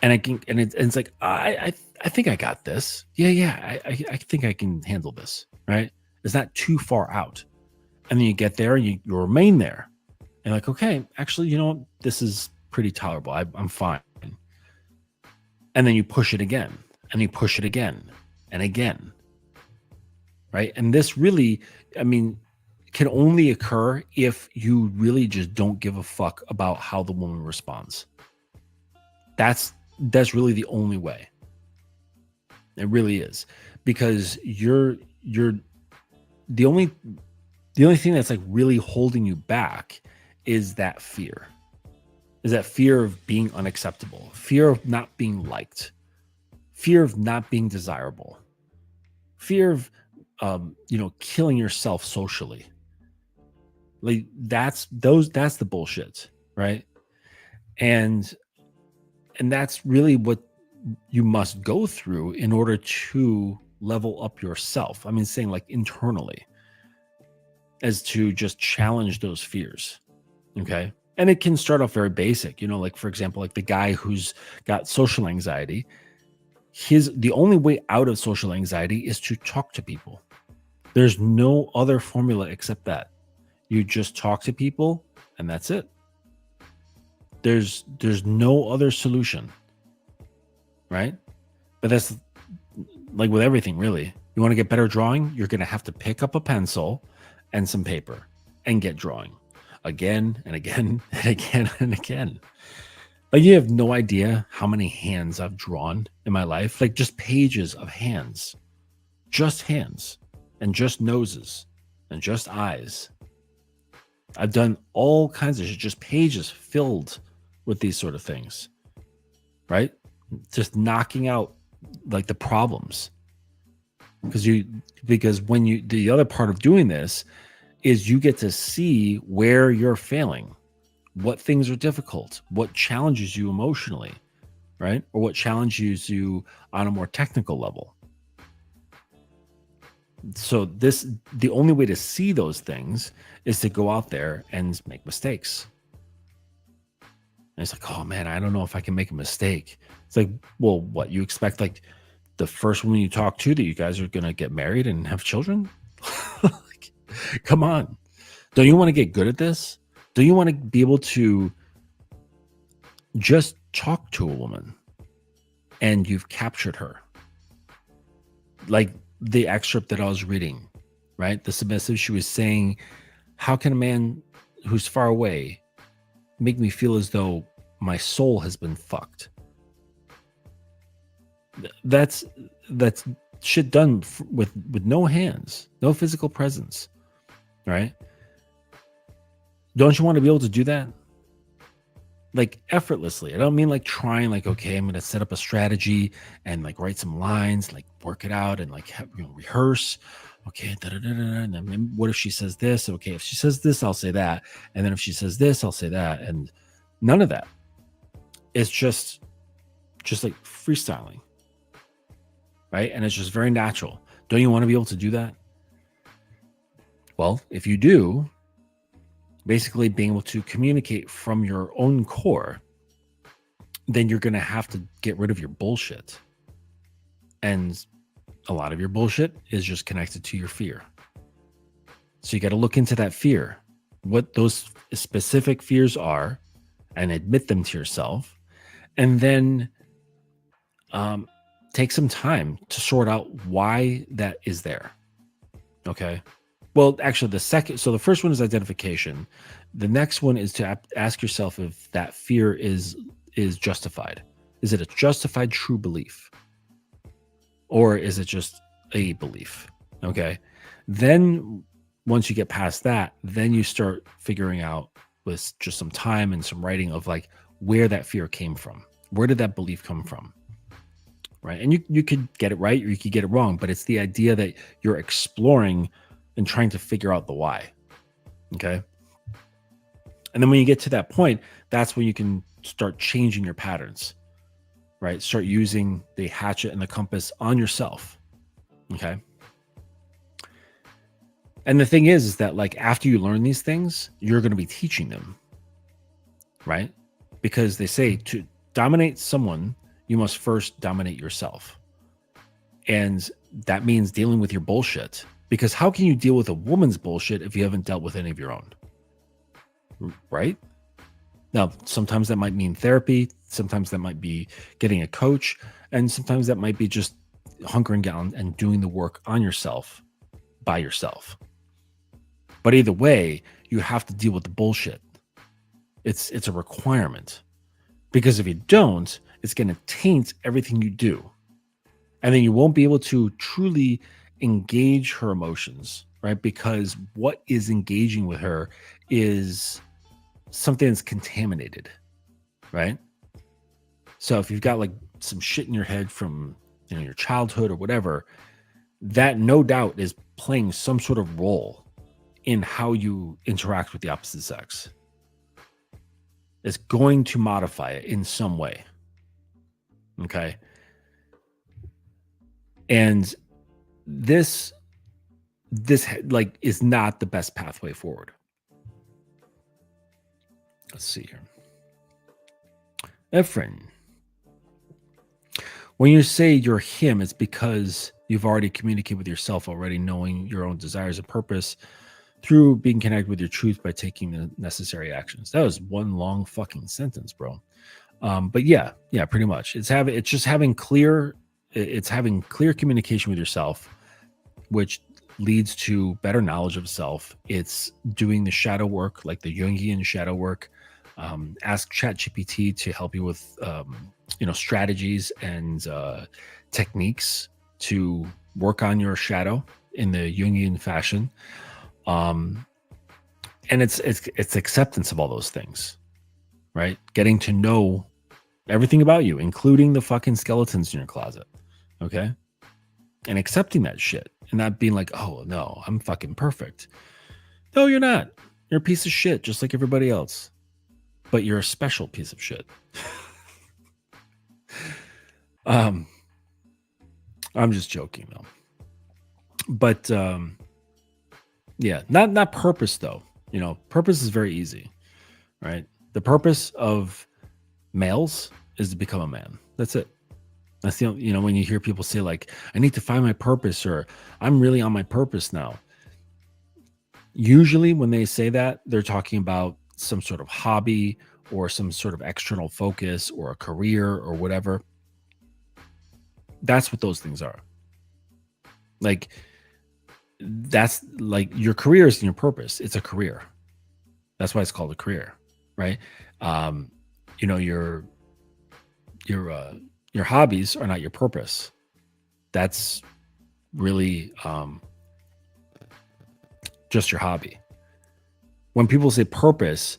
And it's like, I think I got this. Yeah. I think I can handle this, right? It's not too far out. And then you get there and you remain there. And like, okay, actually, this is pretty tolerable. I'm fine. And then you push it again, and you push it again and again, right? And this really, can only occur if you really just don't give a fuck about how the woman responds. That's really the only way. It really is, because you're the only thing that's like really holding you back is that fear. Is that fear of being unacceptable, fear of not being liked, fear of not being desirable, fear of killing yourself socially. Like that's the bullshit, right? And that's really what you must go through in order to level up yourself. Saying like internally, as to just challenge those fears. Okay. And it can start off very basic, like for example, like the guy who's got social anxiety, the only way out of social anxiety is to talk to people. There's no other formula except that. You just talk to people and that's it. There's no other solution, right? But that's like with everything, really. You want to get better drawing, you're going to have to pick up a pencil and some paper and get drawing again and again and again and again. Like you have no idea how many hands I've drawn in my life, like just pages of hands, just hands and just noses and just eyes. I've done all kinds of just pages filled with these sort of things, right? Just knocking out like the problems. Because when the other part of doing this is you get to see where you're failing, what things are difficult, what challenges you emotionally, right? Or what challenges you on a more technical level. So the only way to see those things is to go out there and make mistakes. And it's like, oh man, I don't know if I can make a mistake. It's like, well, what you expect? Like the first woman you talk to that you guys are going to get married and have children? Like, come on. Don't you want to get good at this? Don't you want to be able to just talk to a woman and you've captured her? Like the excerpt that I was reading, right? The submissive, she was saying, how can a man who's far away make me feel as though my soul has been fucked? That's shit done with no hands, no physical presence, right? Don't you want to be able to do that? Like effortlessly. I don't mean like trying, like, okay, I'm going to set up a strategy and like write some lines, like work it out and like rehearse. Okay, and then what if she says this? Okay, if she says this, I'll say that. And then if she says this, I'll say that. And none of that. It's just like freestyling, right? And it's just very natural. Don't you want to be able to do that? Well, if you do, basically being able to communicate from your own core, then you're going to have to get rid of your bullshit. And a lot of your bullshit is just connected to your fear. So you got to look into that fear, what those specific fears are, and admit them to yourself. And then take some time to sort out why that is there. Okay. Well, actually, the first one is identification. The next one is to ask yourself if that fear is justified. Is it a justified true belief? Or is it just a belief? Okay. Then once you get past that, then you start figuring out with just some time and some writing of like where that fear came from. Where did that belief come from? Right. And you could get it right or you could get it wrong, but it's the idea that you're exploring and trying to figure out the why. Okay. And then when you get to that point, that's when you can start changing your patterns, right? Start using the hatchet and the compass on yourself. Okay. And the thing is that like after you learn these things, you're going to be teaching them, right? Because they say to dominate someone, you must first dominate yourself. And that means dealing with your bullshit. Because how can you deal with a woman's bullshit if you haven't dealt with any of your own? Right? Now, sometimes that might mean therapy. Sometimes that might be getting a coach. And sometimes that might be just hunkering down and doing the work on yourself by yourself. But either way, you have to deal with the bullshit. It's a requirement. Because if you don't, it's going to taint everything you do. And then you won't be able to truly engage her emotions, right? Because what is engaging with her is something that's contaminated, right? So if you've got like some shit in your head from your childhood or whatever, that no doubt is playing some sort of role in how you interact with the opposite sex. It's going to modify it in some way. Okay. And this like is not the best pathway forward. Let's see here. Ephraim, when you say you're him, it's because you've already communicated with yourself, already knowing your own desires and purpose through being connected with your truth by taking the necessary actions. That was one long fucking sentence, bro. But yeah, pretty much. It's just having clear communication with yourself, which leads to better knowledge of self. It's doing the shadow work, like the Jungian shadow work. Ask ChatGPT to help you with, strategies and techniques to work on your shadow in the Jungian fashion. And it's acceptance of all those things, right? Getting to know everything about you, including the fucking skeletons in your closet. Okay. And accepting that shit and not being like, oh no, I'm fucking perfect. No, you're not. You're a piece of shit, just like everybody else, but you're a special piece of shit. I'm just joking though. But, yeah, not purpose though. Purpose is very easy, right? The purpose of males is to become a man. That's it. That's the, when you hear people say like, I need to find my purpose, or I'm really on my purpose now. Usually when they say that, they're talking about some sort of hobby or some sort of external focus or a career or whatever. That's what those things are. Like, that's like your career isn't your purpose. It's a career. That's why it's called a career, right? Um, your your hobbies are not your purpose. That's really just your hobby. When people say purpose,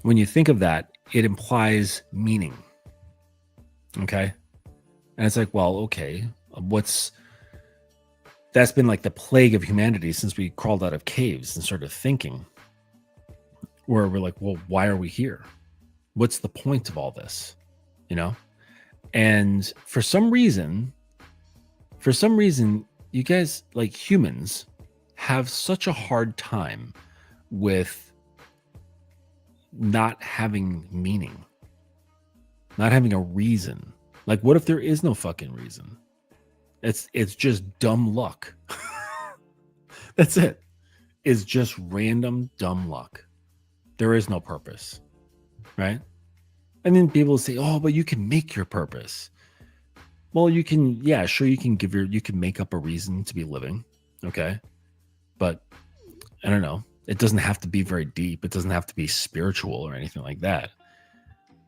when you think of that, it implies meaning. Okay. And it's like, well, okay, that's been like the plague of humanity since we crawled out of caves and started thinking, where we're like, well, why are we here? What's the point of all this? And for some reason, you guys, like humans, have such a hard time with not having meaning, not having a reason. Like, what if there is no fucking reason? It's just dumb luck. That's it. It's just random dumb luck. There is no purpose, right? And then people say, oh, but you can make your purpose. Well, you can, yeah, sure, you can make up a reason to be living, okay? But I don't know. It doesn't have to be very deep. It doesn't have to be spiritual or anything like that.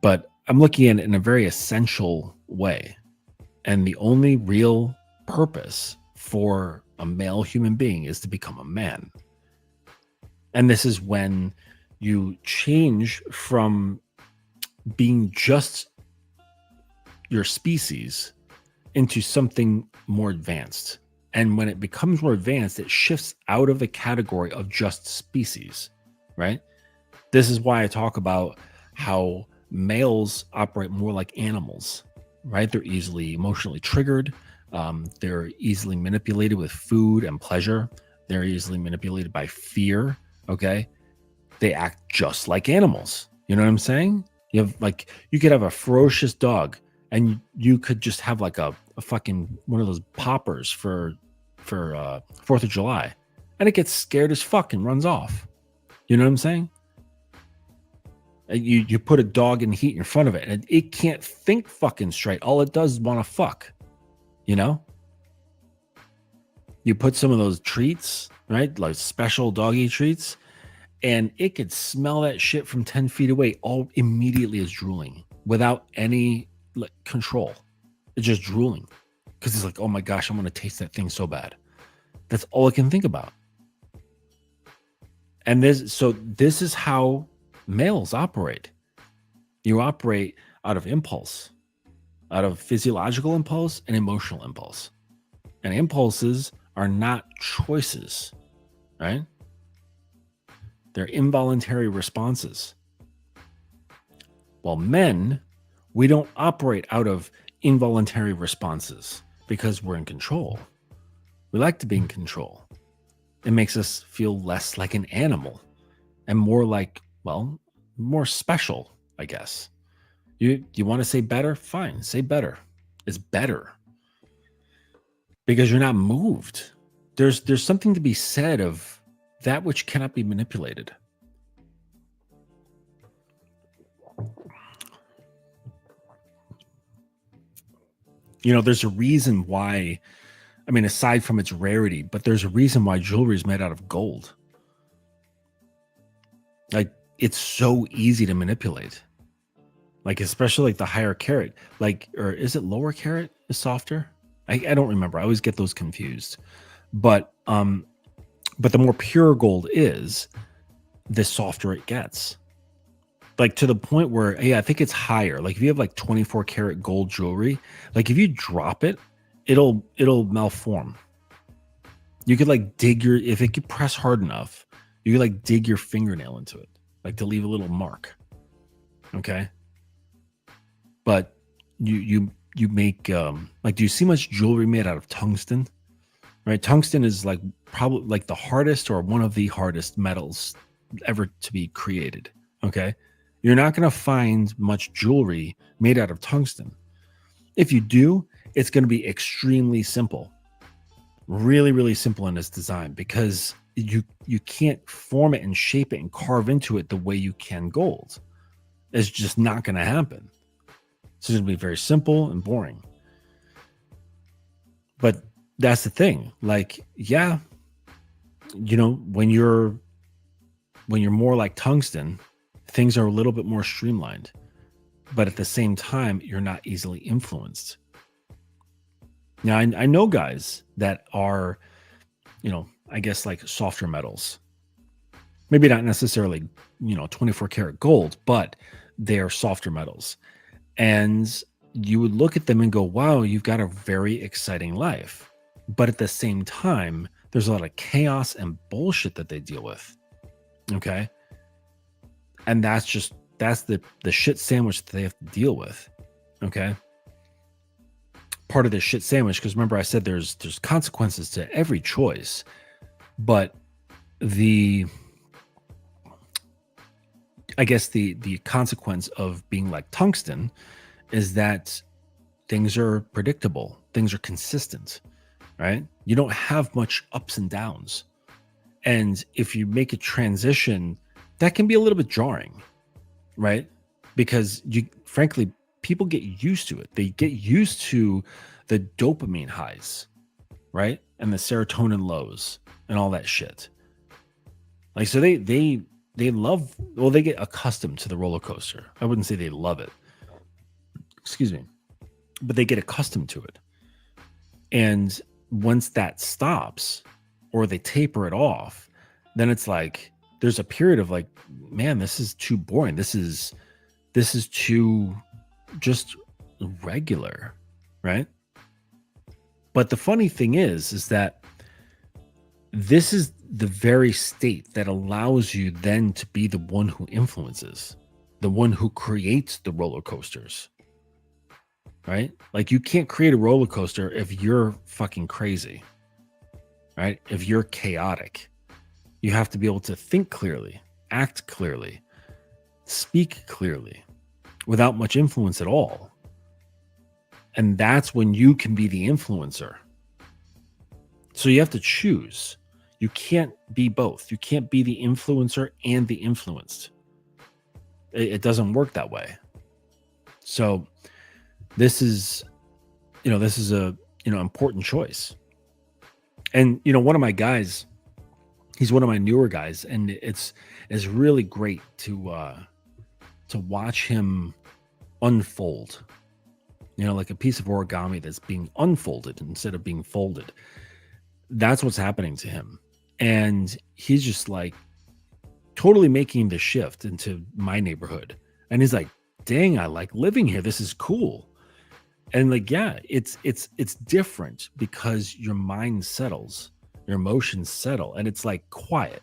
But I'm looking at it in a very essential way. And the only real purpose for a male human being is to become a man. And this is when you change from being just your species into something more advanced. And when it becomes more advanced, it shifts out of the category of just species, right? This is why I talk about how males operate more like animals, right? They're easily emotionally triggered. They're easily manipulated with food and pleasure. They're easily manipulated by fear, okay? They act just like animals. You know what I'm saying? You could have a ferocious dog, and you could just have like a fucking one of those poppers for 4th of July, and it gets scared as fuck and runs off. You know what I'm saying? You put a dog in heat in front of it, and it can't think fucking straight. All it does is want to fuck. You put some of those treats, right? Like special doggy treats, and it could smell that shit from 10 feet away. All immediately is drooling without any control. It's just drooling because it's like, oh my gosh, I'm going to taste that thing so bad. That's all it can think about. And this is how males operate. You operate out of impulse, out of physiological impulse and emotional impulse. And impulses are not choices, right? They're involuntary responses. While men, we don't operate out of involuntary responses because we're in control. We like to be in control. It makes us feel less like an animal and more like, well, more special, I guess. You want to say better? Fine, say better. It's better. Because you're not moved. There's something to be said of that which cannot be manipulated. There's a reason why, aside from its rarity, but there's a reason why jewelry is made out of gold. Like, it's so easy to manipulate. Like, especially like the higher carat, or is it lower carat is softer? I don't remember. I always get those confused. But the more pure gold is, the softer it gets. Like, to the point where, I think it's higher. Like, if you have like 24 karat gold jewelry, like if you drop it, it'll malform. You could if it could press hard enough, you could dig your fingernail into it, like to leave a little mark. Okay. But you make, do you see much jewelry made out of tungsten? Right. Tungsten is probably like the hardest or one of the hardest metals ever to be created. Okay. You're not going to find much jewelry made out of tungsten. If you do, it's going to be extremely simple, really, really simple in its design, because you can't form it and shape it and carve into it the way you can gold. It's just not going to happen. It's going to be very simple and boring. But that's the thing. Like, yeah, when you're more like tungsten, things are a little bit more streamlined, but at the same time, you're not easily influenced. Now, I know guys that are, I guess like softer metals, maybe not necessarily, 24 karat gold, but they are softer metals. And you would look at them and go, wow, you've got a very exciting life. But at the same time, there's a lot of chaos and bullshit that they deal with. Okay. And that's the shit sandwich that they have to deal with. Okay. Part of the shit sandwich, because remember I said there's consequences to every choice, but I guess the consequence of being like tungsten is that things are predictable, things are consistent, right? You don't have much ups and downs. And if you make a transition, that can be a little bit jarring, right? Because frankly, people get used to it. They get used to the dopamine highs, right? And the serotonin lows and all that shit. Like, so they love, well, they get accustomed to the roller coaster. I wouldn't say they love it. Excuse me. But they get accustomed to it. And once that stops or they taper it off, then it's like there's a period of like, man, this is too boring. This is too just regular, right? But the funny thing is that this is the very state that allows you then to be the one who influences, the one who creates the roller coasters, right? Like, you can't create a roller coaster if you're fucking crazy, right? If you're chaotic. You have to be able to think clearly, act clearly, speak clearly, without much influence at all. And that's when you can be the influencer. So you have to choose. You can't be both. You can't be the influencer and the influenced. It doesn't work that way. So this is a, important choice. And, one of my guys, he's one of my newer guys, and it's really great to watch him unfold, like a piece of origami that's being unfolded instead of being folded. That's what's happening to him. And he's just like totally making the shift into my neighborhood. And he's like, dang, I like living here. This is cool. And like, yeah, it's different because your mind settles, your emotions settle, and it's like quiet.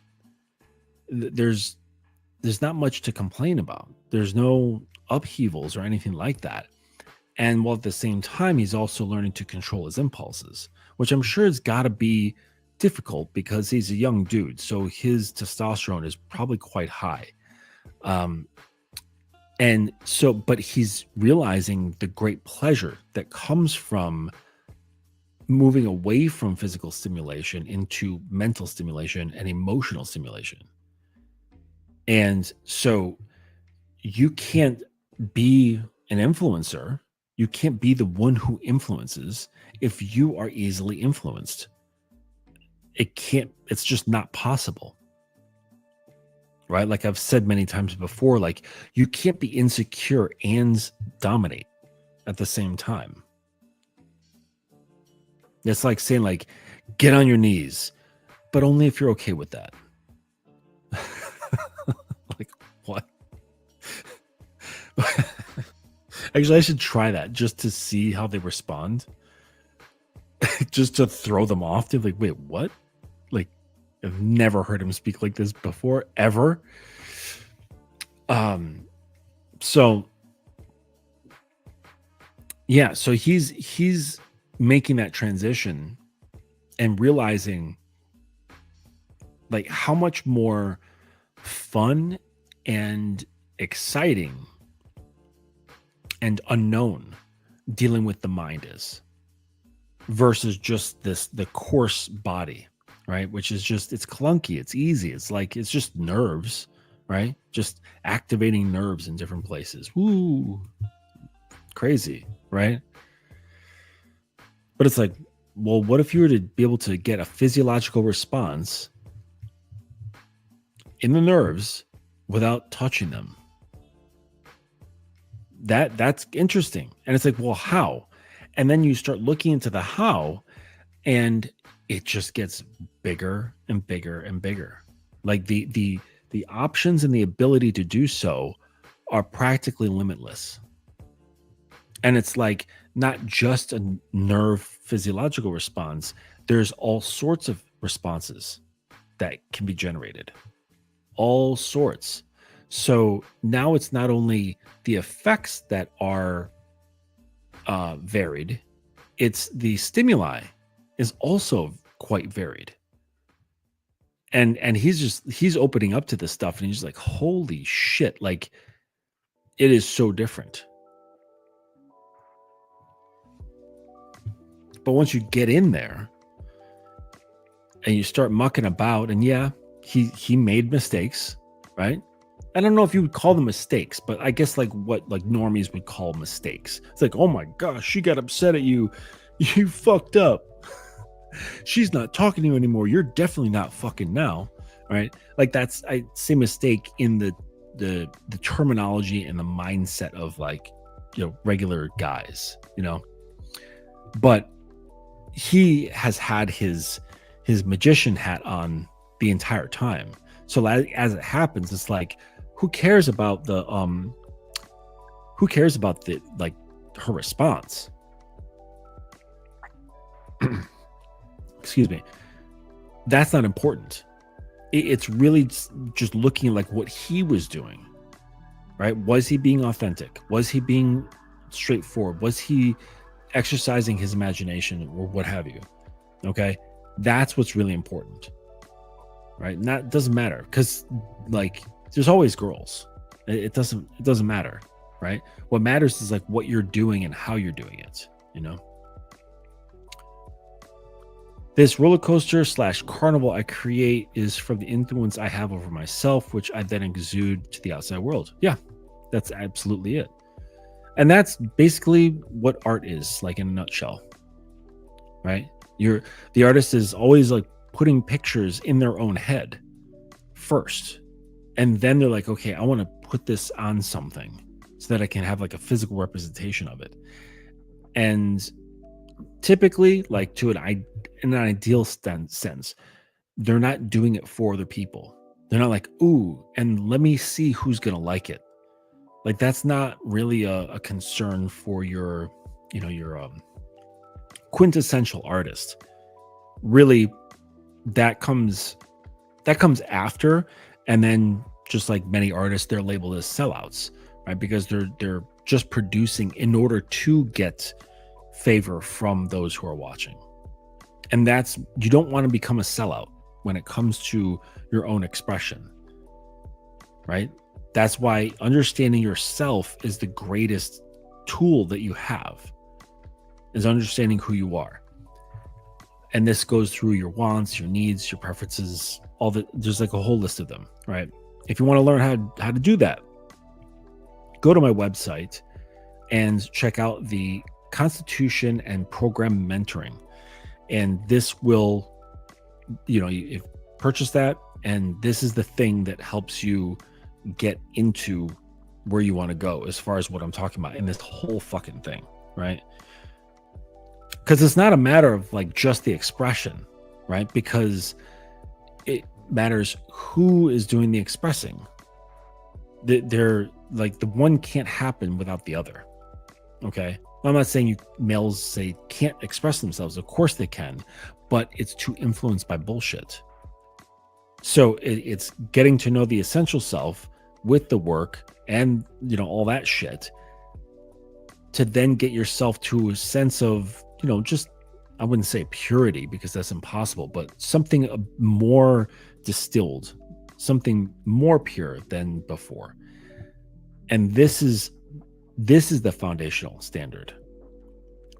There's not much to complain about. There's no upheavals or anything like that. And while at the same time, he's also learning to control his impulses, which I'm sure has got to be difficult because he's a young dude. So his testosterone is probably quite high. And so, but he's realizing the great pleasure that comes from moving away from physical stimulation into mental stimulation and emotional stimulation. And so you can't be an influencer. You can't be the one who influences if you are easily influenced. It's just not possible. Right? Like I've said many times before, like you can't be insecure and dominate at the same time. It's like saying like, get on your knees, but only if you're okay with that. Like, what? Actually, I should try that just to see how they respond. Just to throw them off. They're like, wait, what? Like, I've never heard him speak like this before, ever. So yeah, so he's making that transition and realizing like how much more fun and exciting and unknown dealing with the mind is. versus just the coarse body, right? Which is just, it's clunky, it's easy, it's like, it's just nerves, right? Just activating nerves in different places. Woo, crazy, right? But it's like, well, what if you were to be able to get a physiological response in the nerves without touching them? That's interesting. And it's like, well, how? And then you start looking into the how, and it just gets bigger and bigger and bigger. Like the options and the ability to do so are practically limitless. And it's like not just a nerve physiological response, there's all sorts of responses that can be generated. All sorts. So now it's not only the effects that are varied, it's the stimuli is also quite varied. And he's opening up to this stuff, and he's like, holy shit, like it is so different. But once you get in there and you start mucking about, and yeah, he made mistakes, right? I don't know if you would call them mistakes, but I guess like what like normies would call mistakes. It's like, oh my gosh, she got upset at you. You fucked up. She's not talking to you anymore. You're definitely not fucking now, right? Like that's, I say mistake in the terminology and the mindset of like, you know, regular guys, you know. But he has had his magician hat on the entire time. So as it happens, it's like, who cares about the like her response? Excuse me. That's not important. It's really just looking like what he was doing, right? Was he being authentic? Was he being straightforward? Was he exercising his imagination or what have you? Okay, that's what's really important, right? And that doesn't matter because like there's always girls. It doesn't matter, right? What matters is like what you're doing and how you're doing it, you know. This roller coaster / carnival I create is from the influence I have over myself, which I then exude to the outside world. Yeah, that's absolutely it. And that's basically what art is, like in a nutshell, right? The artist is always like putting pictures in their own head first. And then they're like, okay, I want to put this on something so that I can have like a physical representation of it. And typically, like to in an ideal sense, they're not doing it for other people. They're not like, ooh, and let me see who's going to like it. Like that's not really a concern for your, you know, your quintessential artist. Really, that comes after, and then just like many artists, they're labeled as sellouts, right? Because they're just producing in order to get favor from those who are watching. And that's, you don't want to become a sellout when it comes to your own expression, right? That's why understanding yourself is the greatest tool that you have, is understanding who you are. And this goes through your wants, your needs, your preferences, all that. There's like a whole list of them, right? If you want to learn how to do that, go to my website and check out the Constitution and Program Mentoring. And this will, you know, you purchase that, and this is the thing that helps you get into where you want to go as far as what I'm talking about in this whole fucking thing, right? Because it's not a matter of like just the expression, right? Because it matters who is doing the expressing. They're like, the one can't happen without the other. Okay, I'm not saying males say can't express themselves. Of course they can, but it's too influenced by bullshit. So it's getting to know the essential self with the work and, you know, all that shit, to then get yourself to a sense of, you know, just, I wouldn't say purity because that's impossible, but something more distilled, something more pure than before. And this is the foundational standard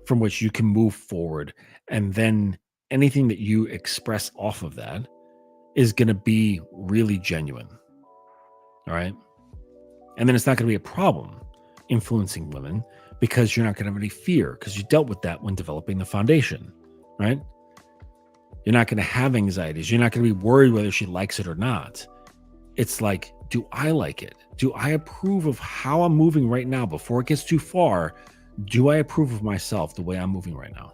from which you can move forward. And then anything that you express off of that is going to be really genuine. All right. And then it's not going to be a problem influencing women because you're not going to have any fear because you dealt with that when developing the foundation. Right. You're not going to have anxieties. You're not going to be worried whether she likes it or not. It's like, do I like it? Do I approve of how I'm moving right now before it gets too far? Do I approve of myself the way I'm moving right now?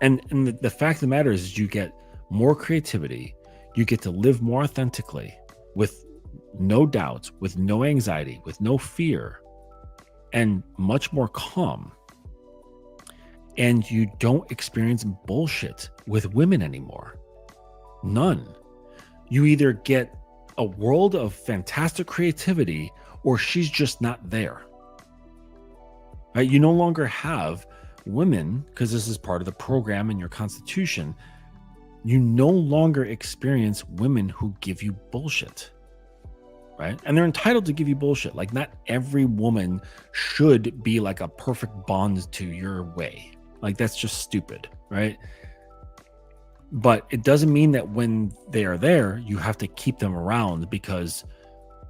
And the fact of the matter is you get more creativity. You get to live more authentically with no doubts, with no anxiety, with no fear, and much more calm. And you don't experience bullshit with women anymore. None. You either get a world of fantastic creativity or she's just not there. Right? You no longer have women, because this is part of the program in your constitution, you no longer experience women who give you bullshit. Right? And they're entitled to give you bullshit. Like, not every woman should be like a perfect bond to your way. Like, that's just stupid, right? But it doesn't mean that when they are there, you have to keep them around because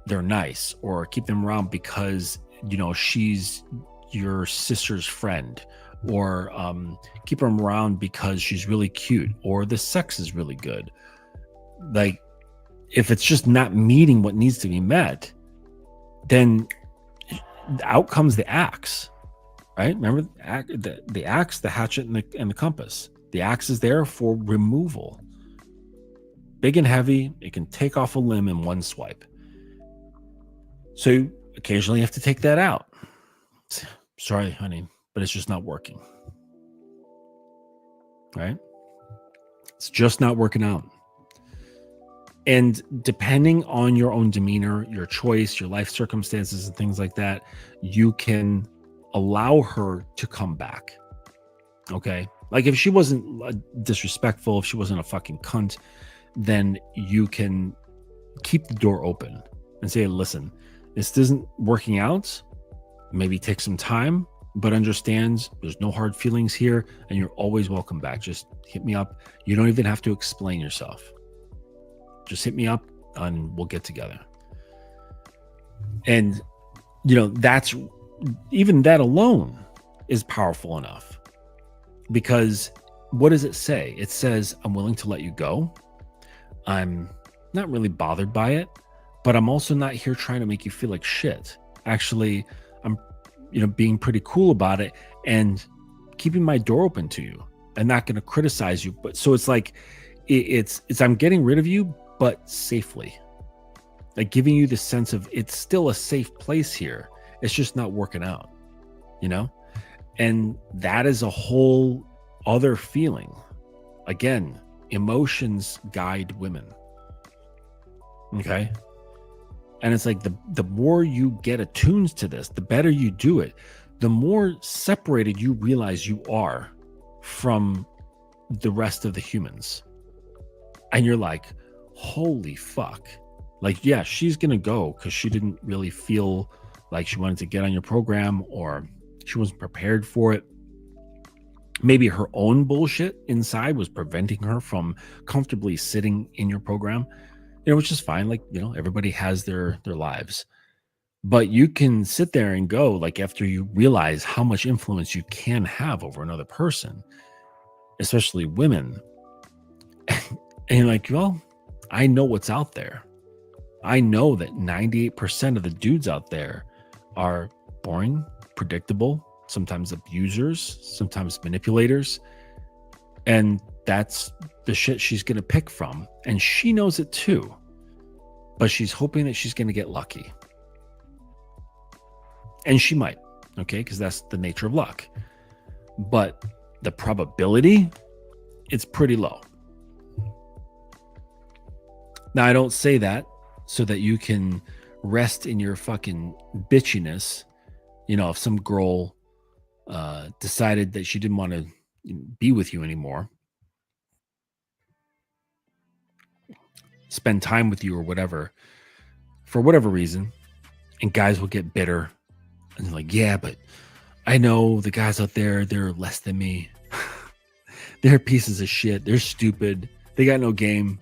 they're nice, or keep them around because, you know, she's your sister's friend, or keep them around because she's really cute, or the sex is really good. Like, if it's just not meeting what needs to be met, then out comes the axe. Right? Remember the axe, the hatchet, and the compass. The axe is there for removal. Big and heavy, it can take off a limb in one swipe. So you occasionally have to take that out. Sorry, honey, but it's just not working. Right? It's just not working out. And depending on your own demeanor, your choice, your life circumstances, and things like that, you can allow her to come back. Okay? Like, if she wasn't disrespectful, if she wasn't a fucking cunt, then you can keep the door open and say, listen, this isn't working out. Maybe take some time, but understand there's no hard feelings here, and you're always welcome back. Just hit me up. You don't even have to explain yourself. Just hit me up and we'll get together. And, you know, that's, even that alone is powerful enough, because what does it say? It says, I'm willing to let you go. I'm not really bothered by it, but I'm also not here trying to make you feel like shit. Actually, I'm, you know, being pretty cool about it and keeping my door open to you and not going to criticize you. But so it's like, it's I'm getting rid of you, but safely. Like, giving you the sense of it's still a safe place here. It's just not working out, you know? And that is a whole other feeling. Again, emotions guide women. Okay? And it's like the more you get attuned to this, the better you do it, the more separated you realize you are from the rest of the humans. And you're like, holy fuck. Like, yeah, she's going to go because she didn't really feel like she wanted to get on your program, or she wasn't prepared for it. Maybe her own bullshit inside was preventing her from comfortably sitting in your program, you know, which is fine. Like, you know, everybody has their lives, but you can sit there and go, like, after you realize how much influence you can have over another person, especially women, and you're like, well, I know what's out there. I know that 98% of the dudes out there are boring, predictable, sometimes abusers, sometimes manipulators. And that's the shit she's going to pick from. And she knows it too. But she's hoping that she's going to get lucky. And she might, okay? Because that's the nature of luck. But the probability, it's pretty low. Now, I don't say that so that you can rest in your fucking bitchiness. You know, if some girl decided that she didn't want to be with you anymore, spend time with you or whatever, for whatever reason, and guys will get bitter and they're like, yeah, but I know the guys out there, they're less than me. They're pieces of shit. They're stupid. They got no game.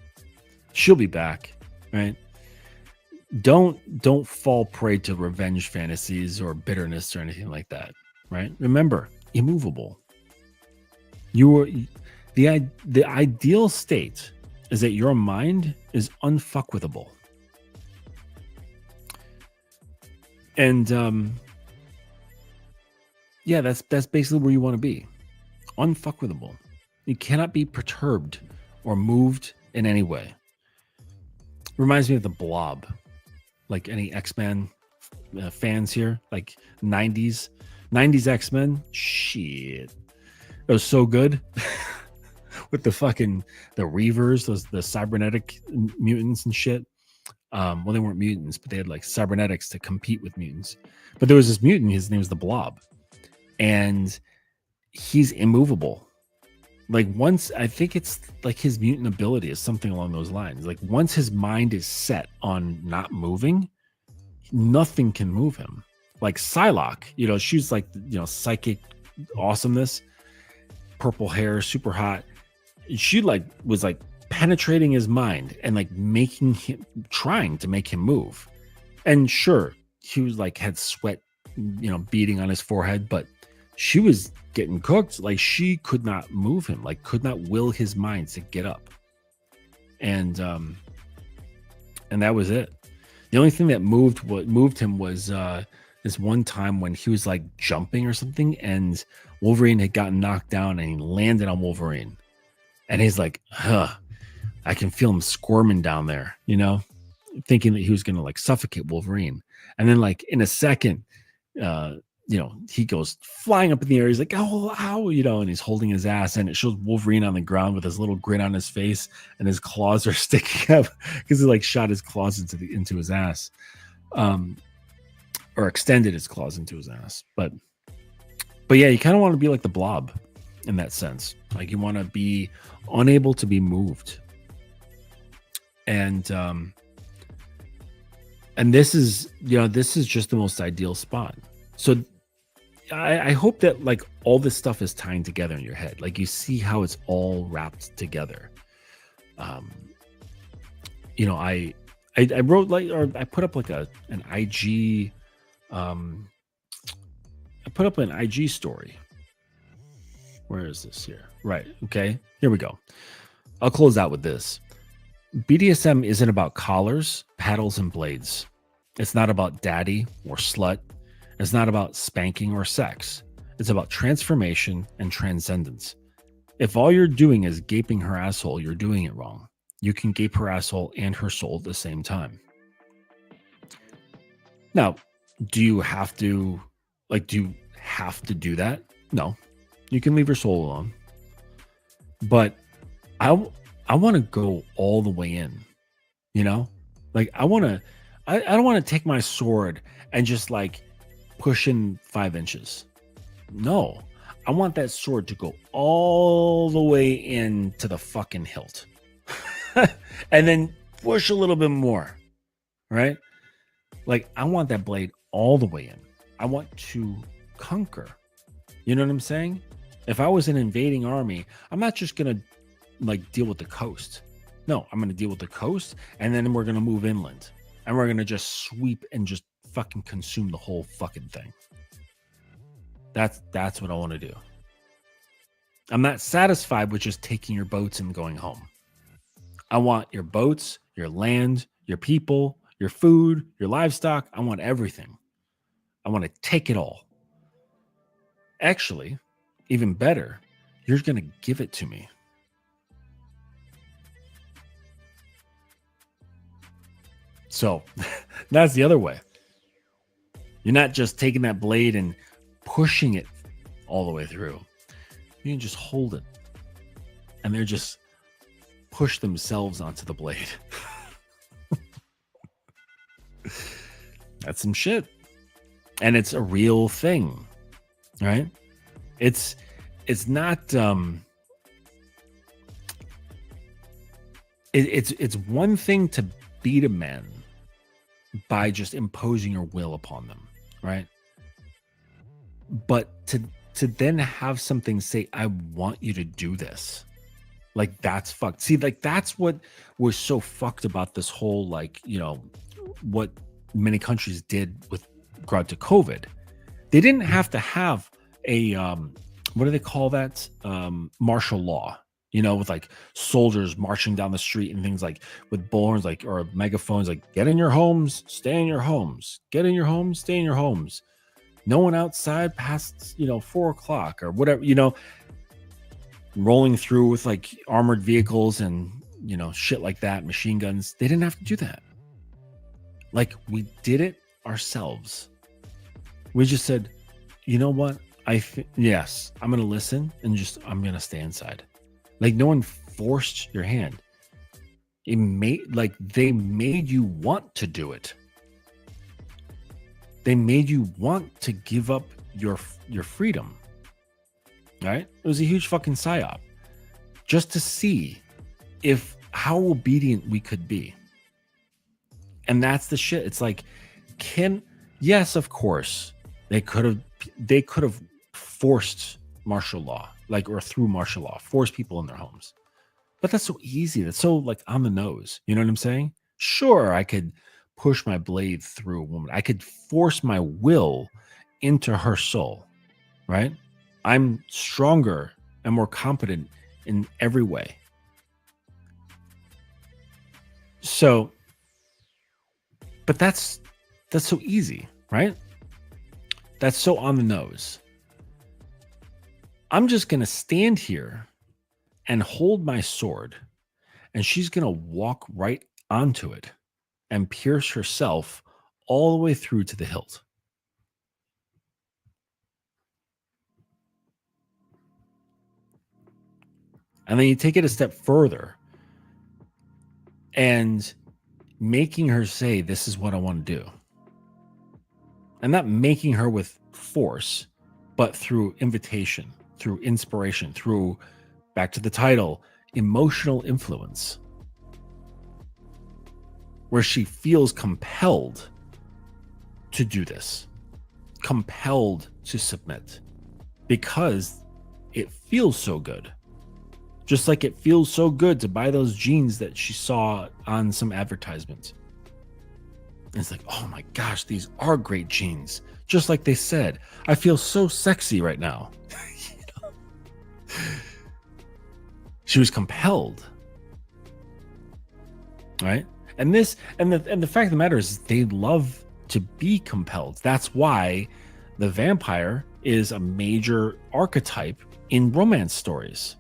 She'll be back, right? Don't fall prey to revenge fantasies or bitterness or anything like that, right? Remember, immovable. You are the ideal state is that your mind is unfuckwithable. And yeah, that's basically where you want to be. Unfuckwithable. You cannot be perturbed or moved in any way. Reminds me of the Blob. Like any X-Men fans here, like 90s X-Men. Shit. It was so good. With the Reavers, the cybernetic mutants and shit. Well, they weren't mutants, but they had like cybernetics to compete with mutants. But there was this mutant, his name was the Blob. And he's immovable. Like once, I think it's like his mutant ability is something along those lines. Like once his mind is set on not moving, nothing can move him. Like Psylocke, she's like, psychic awesomeness, purple hair, super hot. She was penetrating his mind and trying to make him move. And sure, he was had sweat, beating on his forehead, but she was getting cooked. Like she could not move him, could not will his mind to get up. And that was it. The only thing that moved him was this one time when he was jumping or something, and Wolverine had gotten knocked down, and he landed on Wolverine, and he's like, I can feel him squirming down there, thinking that he was gonna suffocate Wolverine, and then in a second, he goes flying up in the air. He's like, oh, ow, and he's holding his ass, and it shows Wolverine on the ground with his little grin on his face, and his claws are sticking up because he shot his claws into his ass, or extended his claws into his ass. But yeah, you kind of want to be like the Blob in that sense. You want to be unable to be moved, and this is just the most ideal spot. So I hope that all this stuff is tying together in your head. You see how it's all wrapped together. I wrote or I put up an IG. I put up an IG story. Where is this here? Right. Okay. Here we go. I'll close out with this. BDSM isn't about collars, paddles, and blades. It's not about daddy or slut. It's not about spanking or sex. It's about transformation and transcendence. If all you're doing is gaping her asshole, you're doing it wrong. You can gape her asshole and her soul at the same time. Now, do you have to do that? No. You can leave her soul alone. But I want to go all the way in. I don't want to take my sword and just push in 5 inches. No, I want that sword to go all the way into the fucking hilt. And then push a little bit more, right? I want that blade all the way in. I want to conquer. You know what I'm saying? If I was an invading army, I'm not just going to deal with the coast. No, I'm going to deal with the coast, and then we're going to move inland, and we're going to just sweep and just fucking consume the whole fucking thing. That's what I want to do. I'm not satisfied with just taking your boats and going home. I want your boats, your land, your people, your food, your livestock. I want everything. I want to take it all. Actually, even better, you're going to give it to me. So that's the other way. You're not just taking that blade and pushing it all the way through. You can just hold it, and they're just push themselves onto the blade. That's some shit. And it's a real thing, right? It's not it's one thing to beat a man by just imposing your will upon them, right? But to then have something say, I want you to do this. Like that's fucked. See, like that's what was so fucked about this whole, like, what many countries did with regard to COVID. They didn't have to have a what do they call that? Martial law, with like soldiers marching down the street and things, like with bullhorns, like, or megaphones, like, get in your homes, stay in your homes, get in your homes, stay in your homes. No one outside past 4 o'clock or whatever, rolling through with like armored vehicles and shit like that, machine guns. They didn't have to do that. Like, we did it ourselves. We just said, you know what? Yes, I'm going to listen and I'm going to stay inside. Like, no one forced your hand. They made you want to do it. They made you want to give up your freedom. Right? It was a huge fucking psyop just to see how obedient we could be. And that's the shit. It's like, yes, of course, they could have forced martial law, like, or through martial law, force people in their homes. But that's so easy. That's so, like, on the nose. You know what I'm saying? Sure, I could push my blade through a woman. I could force my will into her soul, right? I'm stronger and more competent in every way. So, but that's so easy, right? That's so on the nose. I'm just going to stand here and hold my sword, and she's going to walk right onto it and pierce herself all the way through to the hilt. And then you take it a step further and making her say, this is what I want to do. And not making her with force, but through invitation, through inspiration, through, back to the title, emotional influence, where she feels compelled to do this, compelled to submit, because it feels so good. Just like it feels so good to buy those jeans that she saw on some advertisement. And it's like, oh my gosh, these are great jeans. Just like they said, I feel so sexy right now. She was compelled, right? And the fact of the matter is, they love to be compelled. That's why the vampire is a major archetype in romance stories.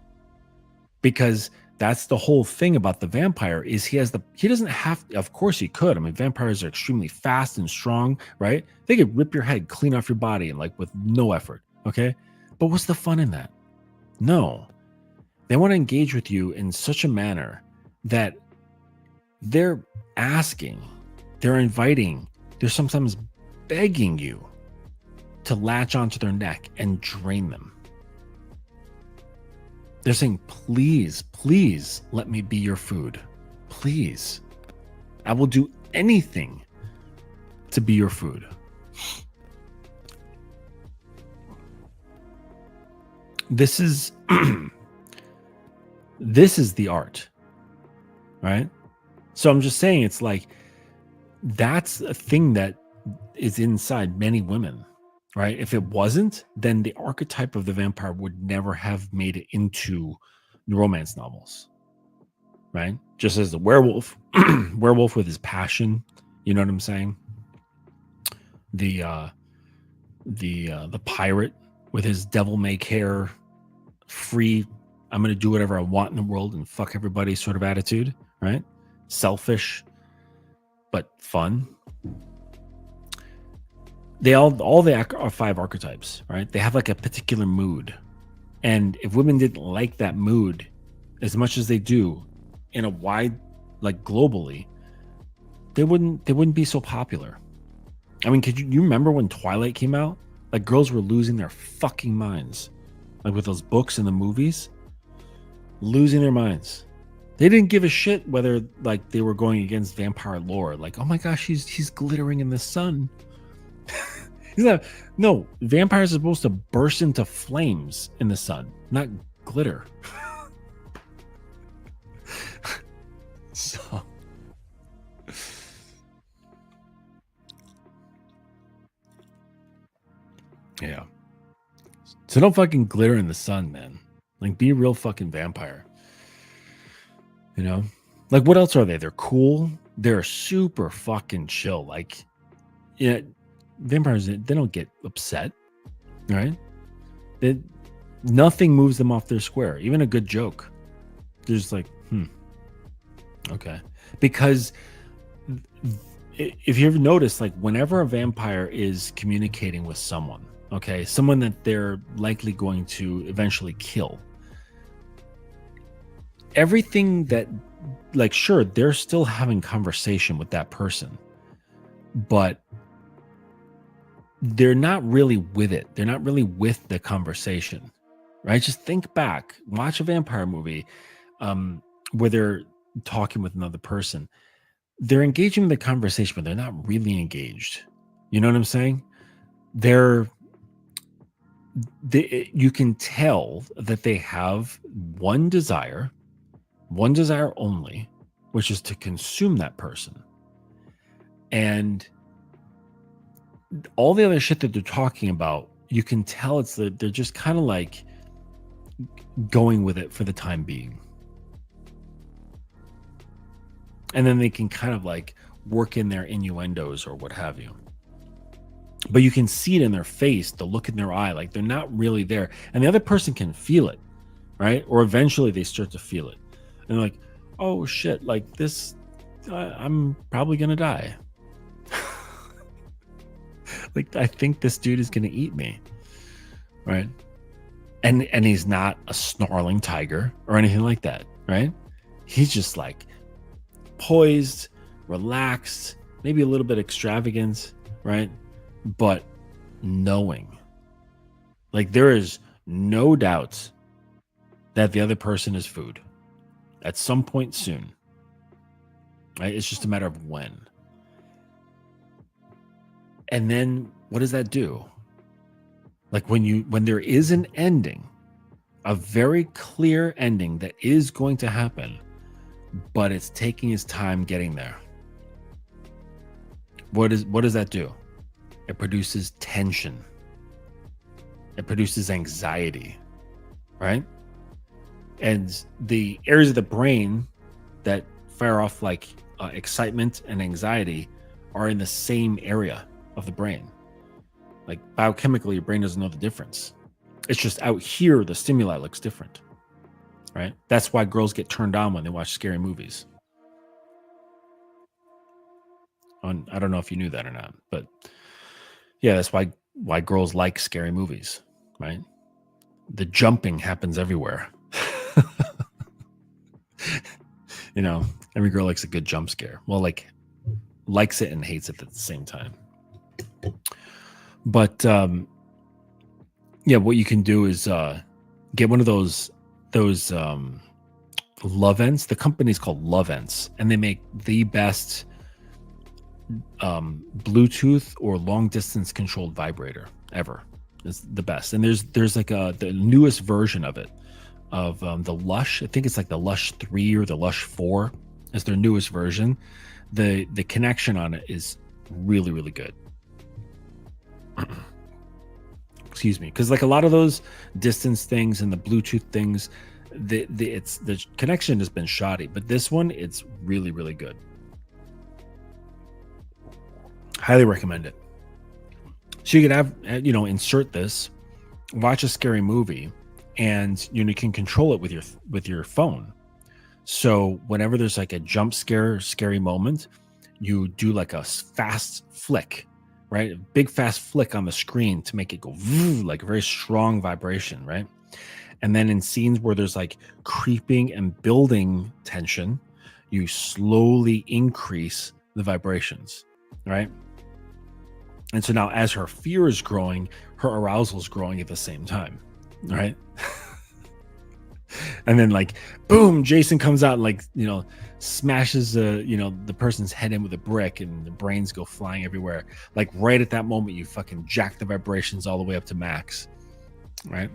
Because that's the whole thing about the vampire, is he doesn't have, of course he could. I mean, vampires are extremely fast and strong, right? They could rip your head clean off your body and, like, with no effort. Okay. But what's the fun in that? No, they want to engage with you in such a manner that they're asking, they're inviting, they're sometimes begging you to latch onto their neck and drain them. They're saying, please, please let me be your food. Please. I will do anything to be your food. This is this is the art, right? So I'm just saying, it's like, that's a thing that is inside many women, right? If it wasn't, then the archetype of the vampire would never have made it into the romance novels, right? Just as the werewolf, werewolf with his passion, you know what I'm saying? The pirate with his devil may care, free, I'm going to do whatever I want in the world and fuck everybody sort of attitude, right? Selfish, but fun. They all the 5 archetypes, right? They have like a particular mood. And if women didn't like that mood as much as they do in a wide, like globally, they wouldn't be so popular. I mean, could you remember when Twilight came out? Like, girls were losing their fucking minds. Like, with those books and the movies, losing their minds. They didn't give a shit whether, like, they were going against vampire lore. Like, oh my gosh, he's glittering in the sun. He's not, no, vampires are supposed to burst into flames in the sun, not glitter. So, yeah. So don't fucking glitter in the sun, man. Like, be a real fucking vampire. You know? Like, what else are they? They're cool. They're super fucking chill. Like, yeah, vampires, they don't get upset, right? Nothing moves them off their square. Even a good joke. They're just like, okay. Because if you ever notice, like, whenever a vampire is communicating with someone, okay, someone that they're likely going to eventually kill, everything that, like, sure, they're still having conversation with that person, but they're not really with it. They're not really with the conversation, right? Just think back, watch a vampire movie where they're talking with another person. They're engaging in the conversation, but they're not really engaged. You know what I'm saying? You can tell that they have one desire only, which is to consume that person. And all the other shit that they're talking about, you can tell it's that they're just kind of like going with it for the time being. And then they can kind of like work in their innuendos or what have you. But you can see it in their face, the look in their eye, like they're not really there. And the other person can feel it, right? Or eventually they start to feel it. And they're like, oh shit, like this, I'm probably going to die. Like, I think this dude is going to eat me, right? And he's not a snarling tiger or anything like that, right? He's just like poised, relaxed, maybe a little bit extravagant, right? But knowing, like, there is no doubt that the other person is food at some point soon, right? It's just a matter of when. And then what does that do? Like, when there is an ending, a very clear ending that is going to happen, but it's taking its time getting there. What does that do? It produces tension. It produces anxiety, right? And the areas of the brain that fire off like excitement and anxiety are in the same area of the brain. Like, biochemically, your brain doesn't know the difference. It's just out here, the stimuli looks different, right? That's why girls get turned on when they watch scary movies. I don't know if you knew that or not, but yeah, that's why girls like scary movies, right? The jumping happens everywhere. You know, every girl likes a good jump scare. Well, like, likes it and hates it at the same time. But yeah, what you can do is get one of those Lovents. The company's called Lovents, and they make the best Bluetooth or long distance controlled vibrator ever. It's the best. And there's like the newest version of it, of the Lush. I think it's like the Lush 3 or the Lush 4 is their newest version. The connection on it is really, really good. Excuse me, because like a lot of those distance things and the Bluetooth things, the connection has been shoddy, but this one, it's really, really good. Highly recommend it. So you could have, insert this, watch a scary movie, and you can control it with your phone. So whenever there's like a jump scare, scary moment, you do like a fast flick, right? A big fast flick on the screen to make it go like a very strong vibration, right? And then in scenes where there's like creeping and building tension, you slowly increase the vibrations, right? And so now as her fear is growing, her arousal is growing at the same time, right? And then like, boom, Jason comes out and like, smashes the person's head in with a brick and the brains go flying everywhere. Like right at that moment, you fucking jack the vibrations all the way up to max, right?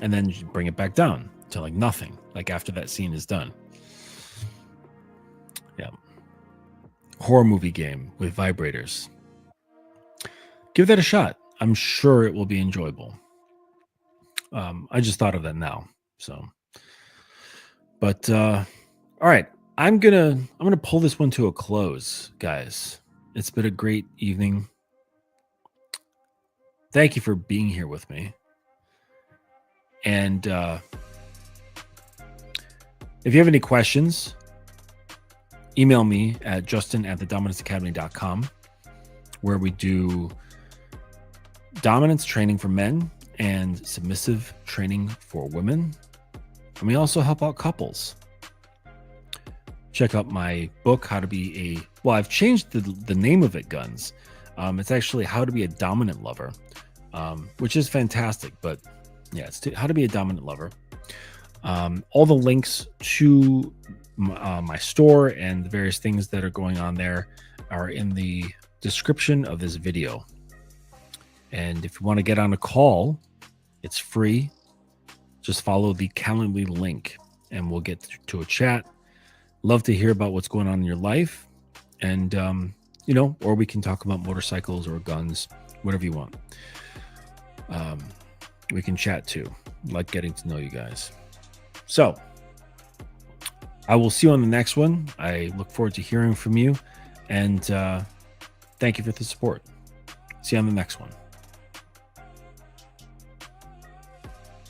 And then you bring it back down to like nothing, like after that scene is done. Yeah. Horror movie game with vibrators. Give that a shot. I'm sure it will be enjoyable. I just thought of that now. So, but all right, I'm gonna pull this one to a close, guys. It's been a great evening. Thank you for being here with me. And if you have any questions, email me at justin@thedominanceacademy.com, where we do dominance training for men and submissive training for women. And we also help out couples. Check out my book, How to Be I've changed the name of it, Guns. It's actually How to Be a Dominant Lover, which is fantastic. But yeah, it's How to Be a Dominant Lover. All the links to my store and the various things that are going on there are in the description of this video. And if you want to get on a call, it's free. Just follow the Calendly link and we'll get to a chat. Love to hear about what's going on in your life. And, or we can talk about motorcycles or guns, whatever you want. We can chat too. Like getting to know you guys. So I will see you on the next one. I look forward to hearing from you. And thank you for the support. See you on the next one.